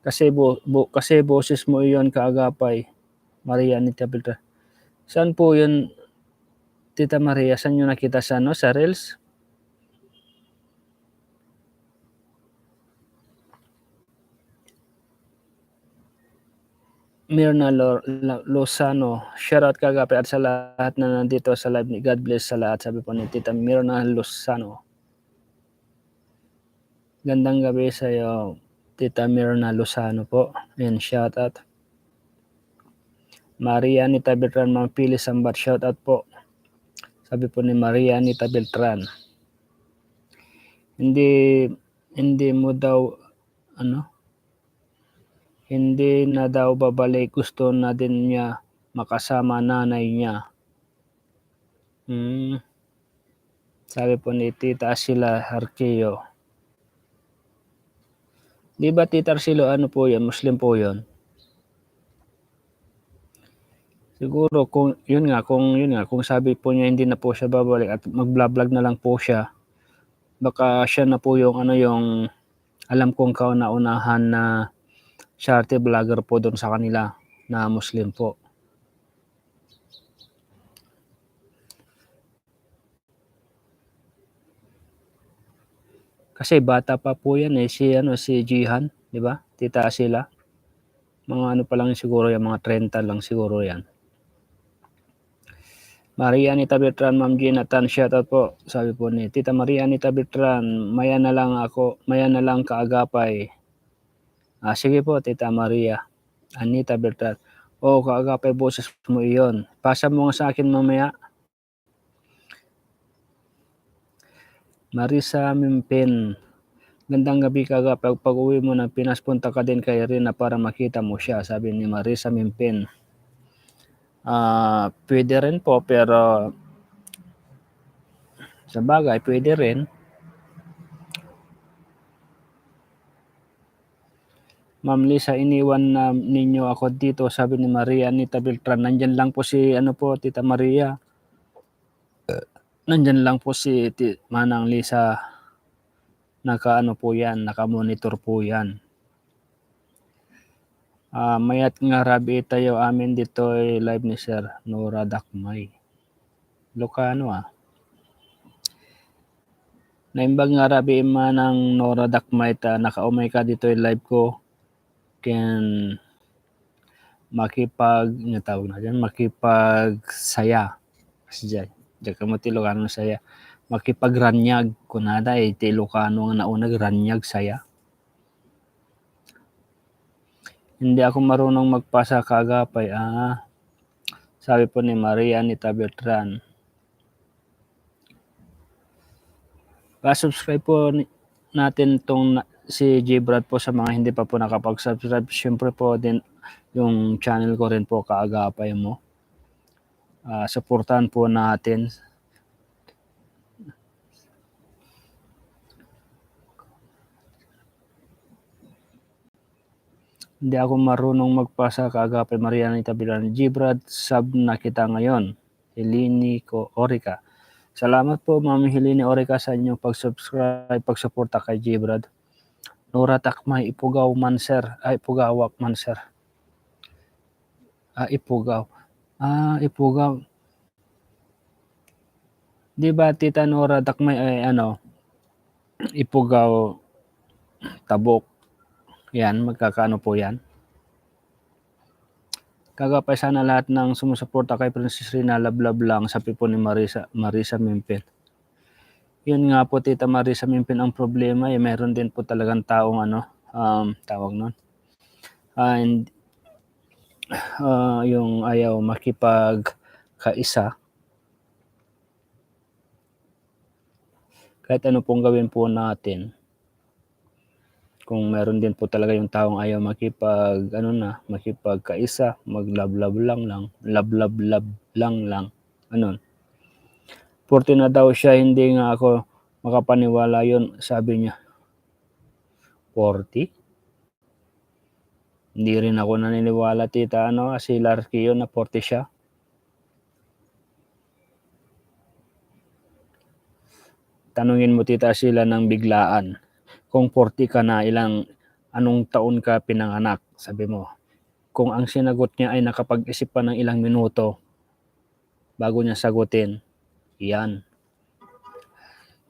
A: Kasi boses mo iyon kaagapay, Maria Anita Beltra. Saan po yun, Tita Maria? Saan nyo nakita sa Reels? Mirna Lozano, shoutout kagapay at sa lahat na nandito sa live ni God bless sa lahat, sabi po ni Tita Mirna Lozano. Gandang gabi sa iyo, Tita Mirna Lozano po. Ayan, shoutout. Maria Anita Beltran, Mang Pili Sambat, shoutout po. Sabi po ni Maria Anita Beltran. Hindi mo daw Hindi na daw babalik, gusto na din niya makasama nanay niya. Sabi po ni Tita Sheila Arqueo. 'Di ba Tita Arcelo, ano po 'yan, Muslim po 'yun? Siguro kung yun nga, kung sabi po niya hindi na po siya babalik at mag-vlog na lang po siya, baka siya na po yung ano, yung alam kong kauna-unahan na charity vlogger po dun sa kanila na Muslim po. Kasi bata pa po yan si Jihan, di ba? Tita Sheila. Mga ano pa lang siguro yan, mga 30 lang siguro yan. Maria Anita Bertran, Ma'am Gina Tan, shoutout po. Sabi po ni Tita Maria Anita Bertran, maya na lang kaagapay. Sige po Tita Maria Anita Bertran. Kaagapay boses mo iyon. Pasa mo nga sa akin mamaya. Marisa Mimpin, gandang gabi kaagapay. Pag uwi mo ng Pinas, punta ka din kay Rina para makita mo siya. Sabi ni Marisa Mimpin. Pwede rin po, pero sa bagay pwede rin. Ma'am Lisa, iniwan na ninyo ako dito, sabi ni Maria Anita Beltran. Nandyan lang po si Tita Maria. Nandyan lang po si Manang Lisa. Po yan, naka-monitor po yan. Mayat nga rabi tayo amin dito live ni Sir Nora Dakmay. Lokano Naimbag nga rabi manang Nora Dakmay ta nakaumay ka dito live ko. Ken makipagsaya. Kasi diyan ka mo ti Ilocano saya. Makipagranyag kunada ti Ilocano nga naunag ranyag saya. Hindi ako marunong magpasa kaagapay. Sabi po ni Maria Anita Bertran. Pa-subscribe po natin tong si Gbrad po sa mga hindi pa po nakapag-subscribe. Siyempre po din yung channel ko rin po kaagapay mo. Suportahan po natin. Hindi ako marunong magpasa kaagapay Maria Anita Bertran. Gbrad, sub na kita ngayon. Helini Orica. Salamat po Ma'am Helene Orica sa inyong pag-subscribe, pagsuporta kay Gbrad. Nora Dakmay, Ipugaw man sir. Ipugawak man sir. Ipugaw. Ipugaw. Di ba Tita Nora Dakmay ay Ipugaw, Tabok. Yan, magkakaano po yan. Kagapay sana lahat ng sumusuporta kay Princess Rina, love lang, sabi po ni Marisa Mimpin. Yun nga po Tita Marisa Mimpin, ang problema meron din po talagang taong tawag nun. Yung ayaw makipagkaisa. Kahit ano pong gawin po natin. Kung meron din po talaga yung taong ayaw makipagkaisa, mag-love lang. Porti na daw siya, hindi nga ako makapaniwala yun, sabi niya. 40? Hindi rin ako naniniwala Tita si Larkio na 40 siya. Tanungin mo Tita sila ng biglaan. Kung 40 ka na, anong taon ka pinanganak? Sabi mo. Kung ang sinagot niya ay nakapag-isip pa ng ilang minuto bago niya sagutin, yan.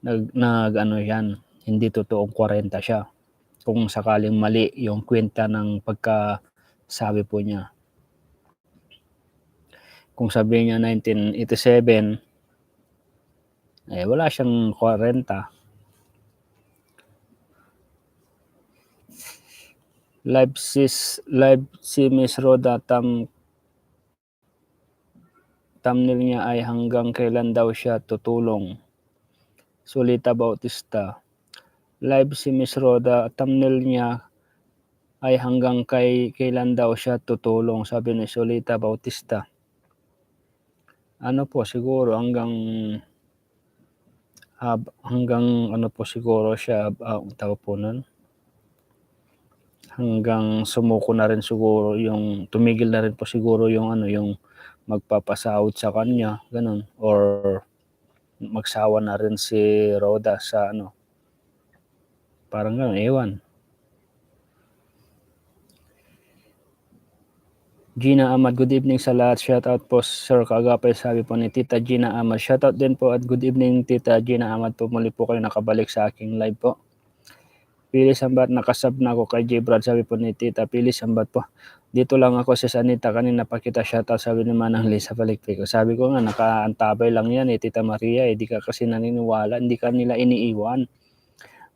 A: Yan. Hindi totoong 40 siya. Kung sakaling mali yung kwenta ng pagkasabi po niya. Kung sabi niya 1987, wala siyang 40. Live si Miss Roda, thumbnail niya ay hanggang kailan daw siya tutulong. Solita Bautista. Live si Miss Roda, thumbnail niya ay hanggang kailan daw siya tutulong, sabi ni Solita Bautista. Ano po siguro hanggang ano po siguro siya, tawag po nun, hanggang sumuko na rin siguro tumigil na rin po siguro yung magpapasahod sa kanya, gano'n, or magsawa na rin si Roda sa parang gano'n, ewan. Gina Amad, good evening sa lahat. Shoutout po Sir Kagapay, sabi po ni Tita Gina Amad. Shoutout din po at good evening Tita Gina Amad po. Muli po kayo nakabalik sa aking live po. Pili Sambat, nakasab na ako kay J-Brad, sabi po ni Tita Pili Sambat po. Dito lang ako sa Sanita, kanina pa kita shoutout, sabi ni Manang Lisa Palikpik. Sabi ko nga, nakaantabay lang yan Tita Maria, di ka kasi naniniwala, hindi ka nila iniiwan.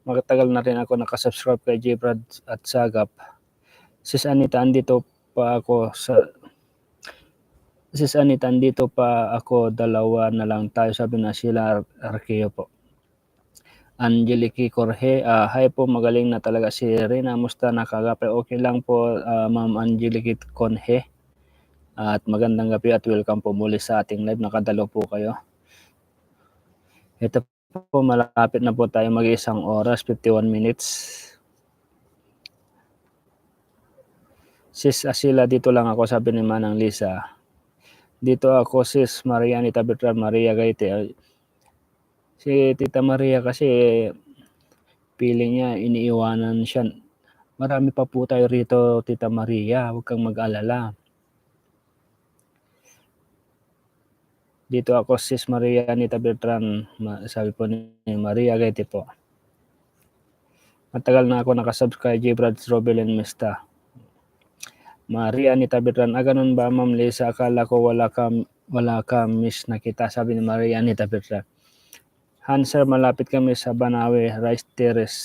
A: Magtagal na rin ako nakasubscribe kay J-Brad at Sagap. Sis Anita, andito pa ako, dalawa na lang tayo, sabi na sila Arqueo po. Angelique Corhe, hi po, magaling na talaga si Rina, musta na kagapay? Okay lang po, Ma'am Angelique Corhe, at magandang gabi at welcome po muli sa ating live. Nakadalo po kayo. Ito po, malapit na po tayo mag-isang oras, 51 minutes. Sis Asila, dito lang ako, sabi ni Manang Lisa. Dito ako, Sis Marianita Bertran Maria Gaite. Si Tita Maria kasi feeling niya iniiwanan siya. Marami pa po tayo rito, Tita Maria, huwag kang mag-alala. Dito ako, Sis Marianita Bertran, sabi po ni Maria Gaite po. Matagal na ako nakasubscribe kay Brad Robel and Mista. Maria Anita Bertran, ganun ba Ma'am Lisa? Akala ko wala ka miss na kita, sabi ni Maria Anita Bertran. Hanser, malapit kami sa Banawe, Rice Terrace,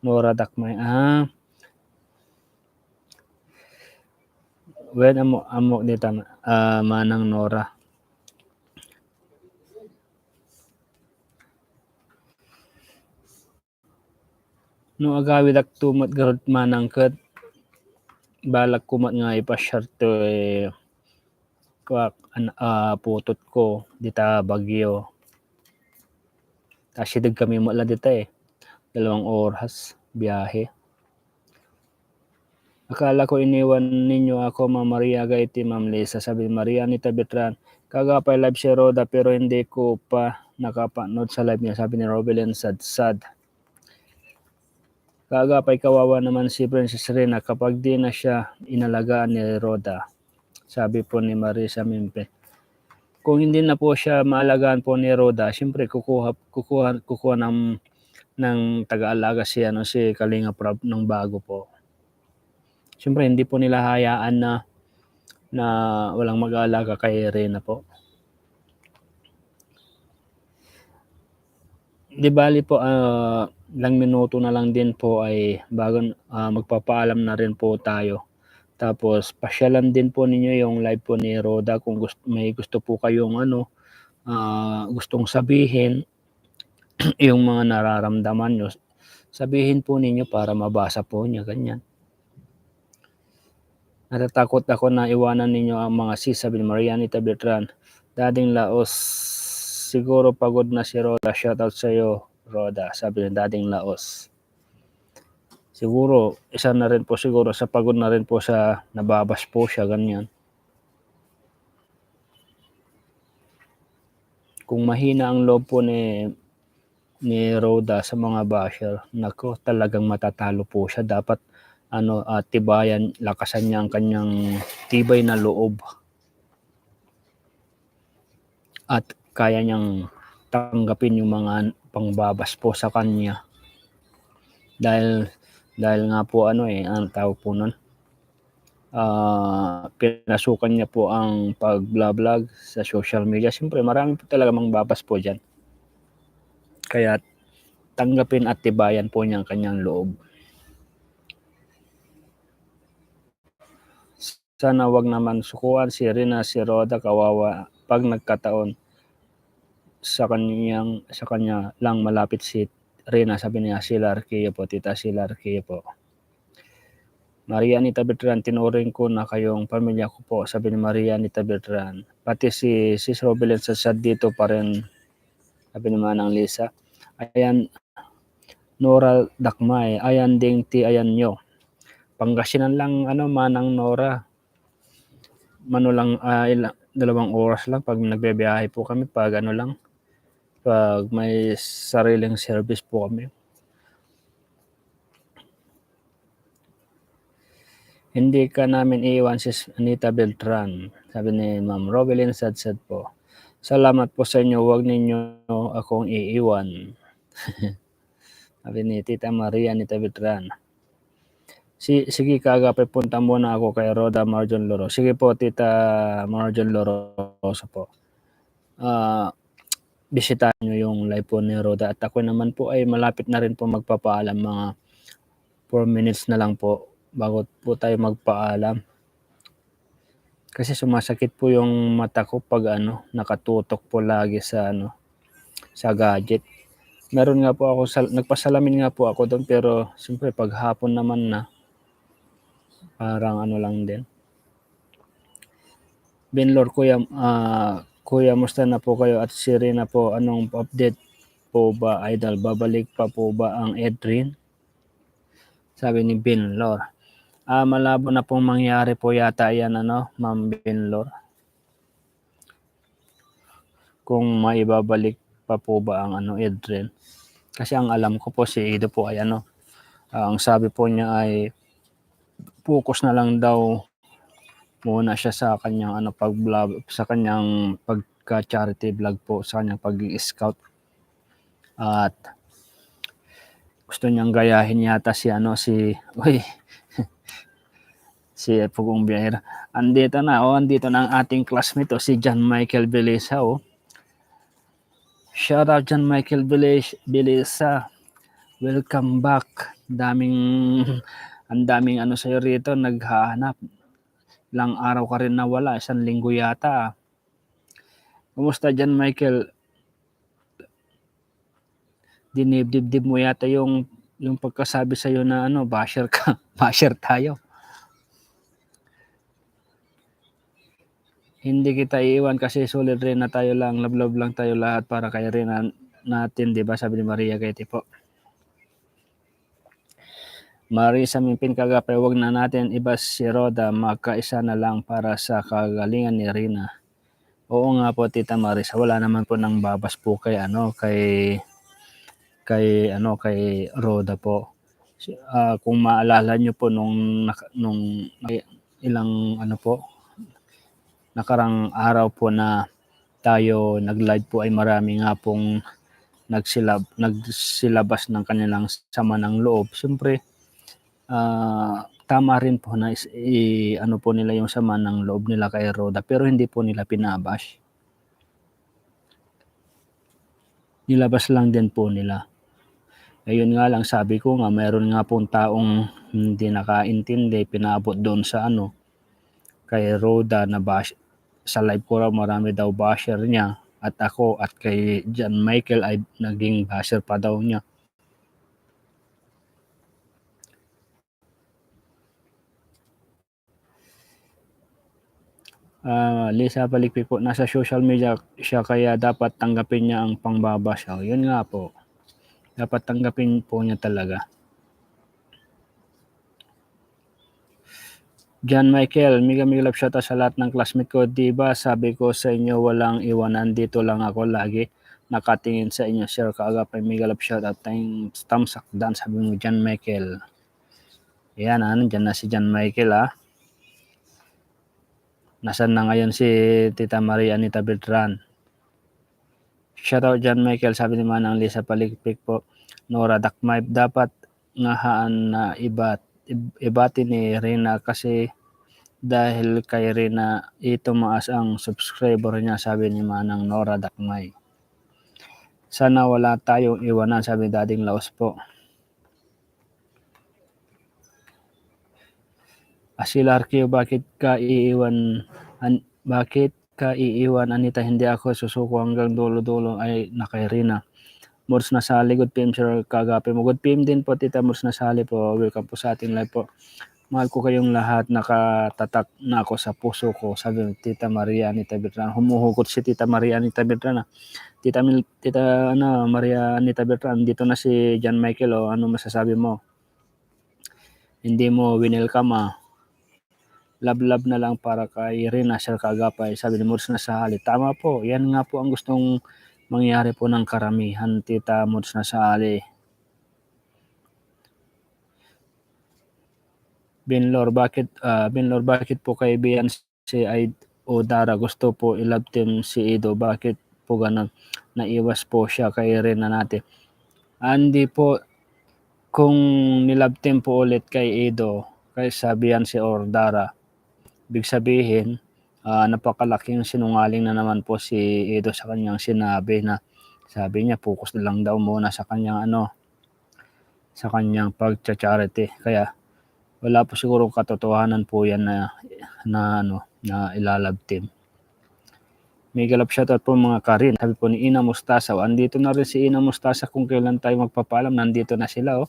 A: Nora Dakmay. When amo dito, Manang Nora. No agawid ak tumat garot Manang ket balak kumat nga ipasyar to putot ko dita Bagyo. Kasi kami mo la dita 2 oras biyahe. Akala ko iniwan ninyo ako, Ma'am Maria Gaiti, Ma'am Lisa, sabi Maria Anita Bertran. Kagapay live si Roda pero hindi ko pa nakapanood sa live niya, sabi ni Robelin Sad. Kagapay, kawawa naman si Princess Rina kapag di na siya inalagaan ni Roda, sabi po ni Marisa Mimpe. Kung hindi na po siya maalagaan po ni Roda, siyempre kukuha ng taga-alaga si Kalinga Prab ng bago po. Siyempre hindi po nila hayaan na walang mag-aalaga kay Rina po. Di bali po, ilang minuto na lang din po ay bago magpapaalam na rin po tayo. Tapos pasyalan din po ninyo yung live po ni Roda kung may gusto po kayong gustong sabihin, yung mga nararamdaman nyo, sabihin po ninyo para mabasa po niya, ganyan. Natatakot ako na iwanan ninyo ang mga sis, sabi ni Marianita Bertran. Dading Laos, siguro pagod na si Roda. Shoutout sa iyo, Roda, sabi ni Dading Laos. Siguro, isa na rin po siguro sa pagod na rin po sa nababas po siya, ganyan. Kung mahina ang loob po ni Roda sa mga basher, nako, talagang matatalo po siya. Dapat tibayan, lakasan niya ang kanyang tibay na loob. At kaya niyang tanggapin yung mga pangbabas po sa kanya. Dahil nga po ang tawag po nun, pinasukan niya po ang pag-vlog sa social media. Siyempre marami po talaga mangbabas po dyan. Kaya tanggapin at tibayan po niya ang kanyang loob. Sana wag naman sukuan si Rina, si Roda, kawawa pag nagkataon sa kanya lang malapit si Rina, sabi niya Sila Arqueo po, Tita Sila Arqueo po. Maria Anita Beltran, tinuring ko na kayong pamilya ko po, sabi ni Maria Anita Beltran. Pati si Sis Robelyn Sadsad dito pa rin, sabi ni Manang Lisa. Ayan, Nora Dakmay, ayan ding ti ayan nyo. Pangasinan lang Manang Nora. Lang 2 oras lang pag nagbibiyahe po kami, pag pag may sariling service po kami. Hindi ka namin iiwan, Sis Anita Beltran, sabi ni Ma'am Robelyn Sadsad po. Salamat po sa inyo, huwag ninyo akong iiwan. Sabi ni Tita Maria Anita Beltran. Sige kaagapay, punta muna ako kay Roda Marjon Loro. Sige po, Tita Marjon Loroso po. Bisitahin nyo yung live po ni Roda. At ako naman po ay malapit na rin po magpapaalam, mga 4 minutes na lang po bago po tayo magpaalam. Kasi sumasakit po yung mata ko pag nakatutok po lagi sa sa gadget. Meron nga po ako, nagpasalamin nga po ako doon, pero siyempre pag hapon naman na, parang lang din. Benlor, Kuya, musta na po kayo? At si Rina po, anong update po ba, Idol? Babalik pa po ba ang Edrin? Sabi ni Benlor. Malabo na pong mangyari po yata yan, Ma'am Benlor. Kung maibabalik pa po ba ang Edrin. Kasi ang alam ko po, si Ido po ay ang sabi po niya ay focus na lang daw muna siya sa kanyang pag-vlog, sa kanyang pagka-charity vlog po, sa kanyang pag-scout. At gusto niyang gayahin yata si Pugong Biyahera. Andito na ang ating classmate, si John Michael Belisa. Shout out John Michael Belisa. Welcome back. Ang daming sa'yo rito, naghahanap. Ilang araw ka rin nawala, 1 linggo yata. Kumusta John Michael? Dinibdib mo yata yung pagkasabi sa'yo na basher ka. Basher tayo. Hindi kita iiwan kasi solid rin na tayo lang, love lang tayo lahat para kay Rina natin, di ba? Sabi ni Maria Katie po. Marisa Mimpin Kagapay, wag na natin iba si Roda, magkaisa na lang para sa kagalingan ni Rina. Oo nga po, Tita Marisa, wala naman po nang babas po kay kay Roda po. Kung maalala nyo po nung ilang nakarang araw po na tayo nag-live po, ay marami nga pong nagsilabas ng kanilang sama ng loob. Siyempre, tama rin po na po nila yung sama ng loob nila kay Roda, pero hindi po nila pinabash. Nilabas lang din po nila. Ayun nga lang, sabi ko nga, mayroon nga pong taong hindi nakaintindi, pinabot doon sa kay Roda na bash. Sa live ko raw, marami daw basher niya, at ako at kay John Michael ay naging basher pa daw niya. Lisa Palikpik po, nasa social media siya kaya dapat tanggapin niya ang pangbabash. Yun nga po, dapat tanggapin po niya talaga. John Michael, mega love shoutout sa lahat ng classmate ko. Diba sabi ko sa inyo, walang iwanan, dito lang ako lagi nakatingin sa inyo. Share kaagapay, mega love shoutout. Thumbs up down, sabi mo John Michael. Yan, nandyan na si John Michael. Nasaan na ngayon si Tita Maria Anita Beltran? Shoutout John Michael, sabi ni Manang Lisa Palikpik po. Nora Dakmay, dapat ngahaan na ibati ni Rina kasi dahil kay Rina tumaas ang subscriber niya, sabi ni Manang Nora Dakmay. Sana wala tayong iwanan, sabi Dading Laos po. Asilarkyo, bakit ka iiwan Anita? Hindi ako susuko hanggang dulo-dulo ay na kay Rina. Mors Nasali, good PM sir Kagape mo. Good PM din po Tita Mors Nasali po. Welcome po sa ating live po. Mahal ko kayong lahat, nakatatak na ako sa puso ko, sabi ni Tita Maria Anita Beltran. Humuhugot si Tita Maria Anita Beltran. Tita Maria Anita Beltran, dito na si John Michael, ano masasabi mo? Hindi mo winelcome love na lang para kay Rina Sir Kagapay, sabi ni Mods Nasahali. Tama po, yan nga po ang gustong mangyari po ng karamihan, Tita Mods Nasahali. Binlor, bakit po kay Beyonce ay o Dara gusto po i-love team si Edo? Bakit po ganun? Naiwas po siya kay Rina natin. Hindi po, kung nilove team po ulit kay Edo, kay sa Beyonce or Dara, big sabihin, napakalaking sinungaling na naman po si Edo sa kanyang sinabi na sabi niya focus na lang daw muna sa kanyang sa kanyang pag-charity. Kaya wala po siguro katotohanan po yan na ilalove team. May galap shoutout po mga Karin. Sabi po ni Ina Mustasa. Andito na rin si Ina Mustasa kung kailan tayo magpapaalam. Nandito na sila.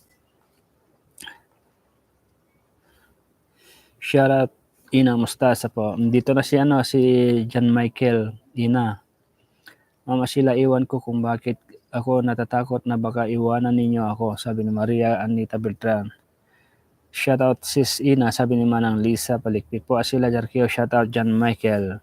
A: Shoutout Ina Mustasa po. Dito na si John Michael. Ina. Mama sila, iwan ko kung bakit ako natatakot na baka iwanan ninyo ako. Sabi ni Maria Anita Beltran. Shoutout sis Ina, sabi ni Manang Lisa Palikpik po. Asila Jarkio, shoutout John Michael.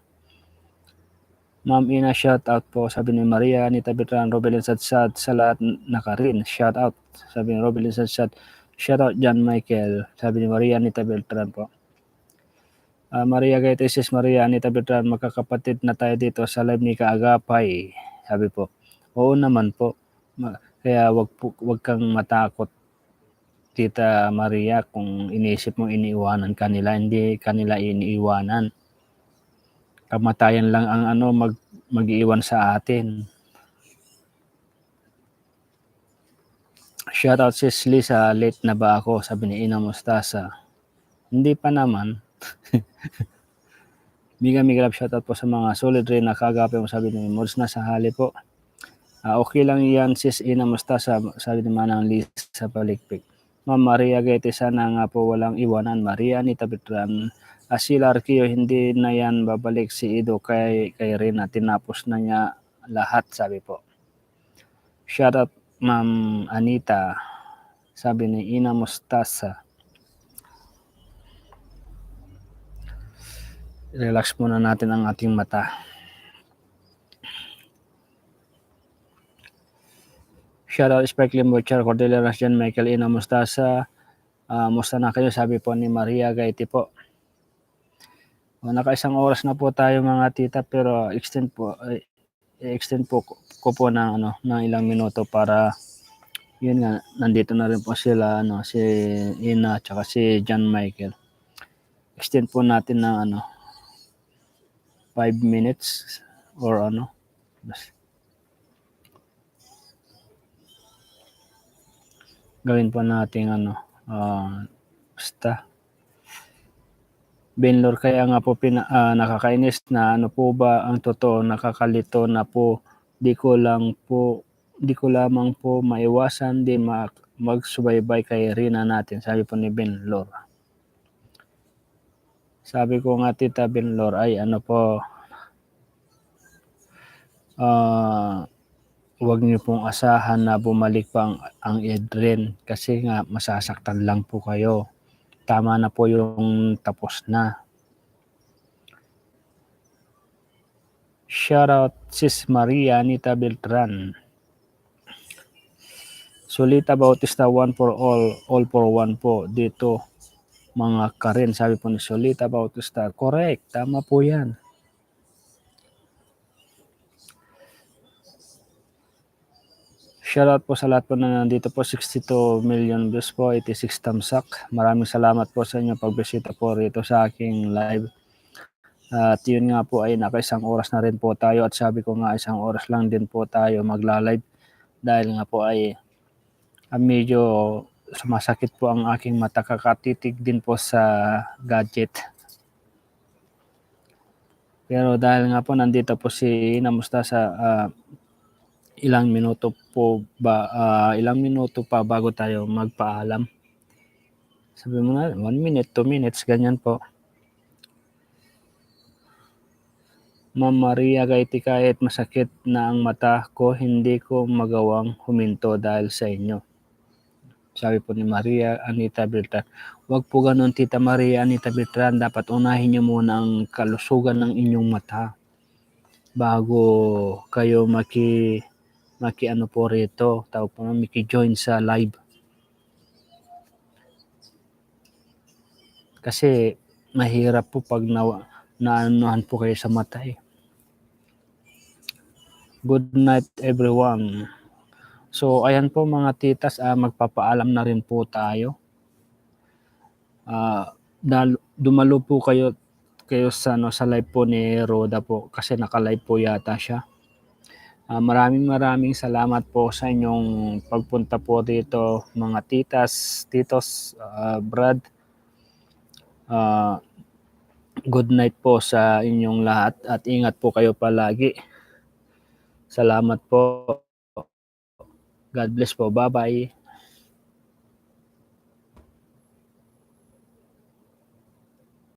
A: Ma'am Ina, shoutout po, sabi ni Maria Anita Beltran. Robelin Sadsad sa lahat nakarin. Shoutout, sabi ni Robelin Sadsad. Shoutout John Michael, sabi ni Maria Anita Beltran po. Maria Gaites, sis Maria Anita Beltran, magkakapatid na tayo dito sa live ni Kaagapay. Sabi po, oo naman po. Kaya wag kang matakot, Tita Maria, kung iniisip mo iniiwanan kanila, hindi kanila iniiwanan. Kamatayan lang ang mag-iiwan sa atin. Shoutout sis Lisa, late na ba ako? Sabi ni Ina Mustasa. Hindi pa naman. Mega love shoutout po sa mga solid rin na Kaagapay mo, sabi ni Mods Nasahali po. Okay lang yan sis Ina Mustasa, sabi ni Manang Lisa Palikpik. Ma'am Maria Gaite, sana nga po walang iwanan. Maria Anita Beltran, Asila Arquio, hindi na yan babalik si Edo kay Rina. Tinapos na niya lahat, sabi po. Shoutout Ma'am Anita, sabi ni Ina Mustasa. Relax muna natin ang ating mata. Shoutout Sparkling Butcher, Cordelia Rasjan, Michael Ina Mustasa. Musta na kayo, sabi po ni Maria Gaiti po. Naka-isang oras na po tayo mga tita, pero extend po ko po ng ilang minuto para yun nga, nandito na rin po sila si Ina at si John Michael. Extend po natin ng 5 minutes or gawin po natin basta Benlor, kaya nga po nakakainis na po ba ang totoo, nakakalito na po, di ko lamang po maiwasan din magsubaybay kay Rina natin, sabi po ni Benlor. Sabi ko nga Tita Benlor ay huwag niyo pong asahan na bumalik pa ang Edren kasi nga masasaktan lang po kayo. Tama na po yung tapos na. Shoutout sis Maria Anita Beltran. Solita Bautista, one for all for one po dito mga Karen, sabi po ni Solita Bautista. Correct, tama po yan. Shoutout po sa lahat po na nandito po, 62 million views po, 86 thumbs up. Maraming salamat po sa inyo pagbisita po rito sa aking live. At yun nga po ay naka-isang oras na rin po tayo at sabi ko nga 1 oras lang din po tayo magla-live dahil nga po ay medyo sumasakit po ang aking mata, kakatitig din po sa gadget. Pero dahil nga po nandito po si Ina Mustasa, ilang minuto pa bago tayo magpaalam. Sabi mo nga 1 minute, 2 minutes, ganyan po. Ma'am Maria, kahit masakit na ang mata ko, hindi ko magawang huminto dahil sa inyo. Sabi po ni Maria Anita Beltran. Wag po ganun, Tita Maria Anita Beltran. Dapat unahin niyo muna ang kalusugan ng inyong mata bago kayo maki-ano po rito, tawag po maki-join sa live. Kasi mahirap po pag naanuhan po kayo sa mata eh. Good night everyone. So ayan po mga titas, magpapaalam na rin po tayo. Dumalo po kayo sa live po ni Roda po kasi naka-live po yata siya. Maraming salamat po sa inyong pagpunta po dito mga titas, titos, Brad. Good night po sa inyong lahat at ingat po kayo palagi. Salamat po. God bless po. Bye-bye.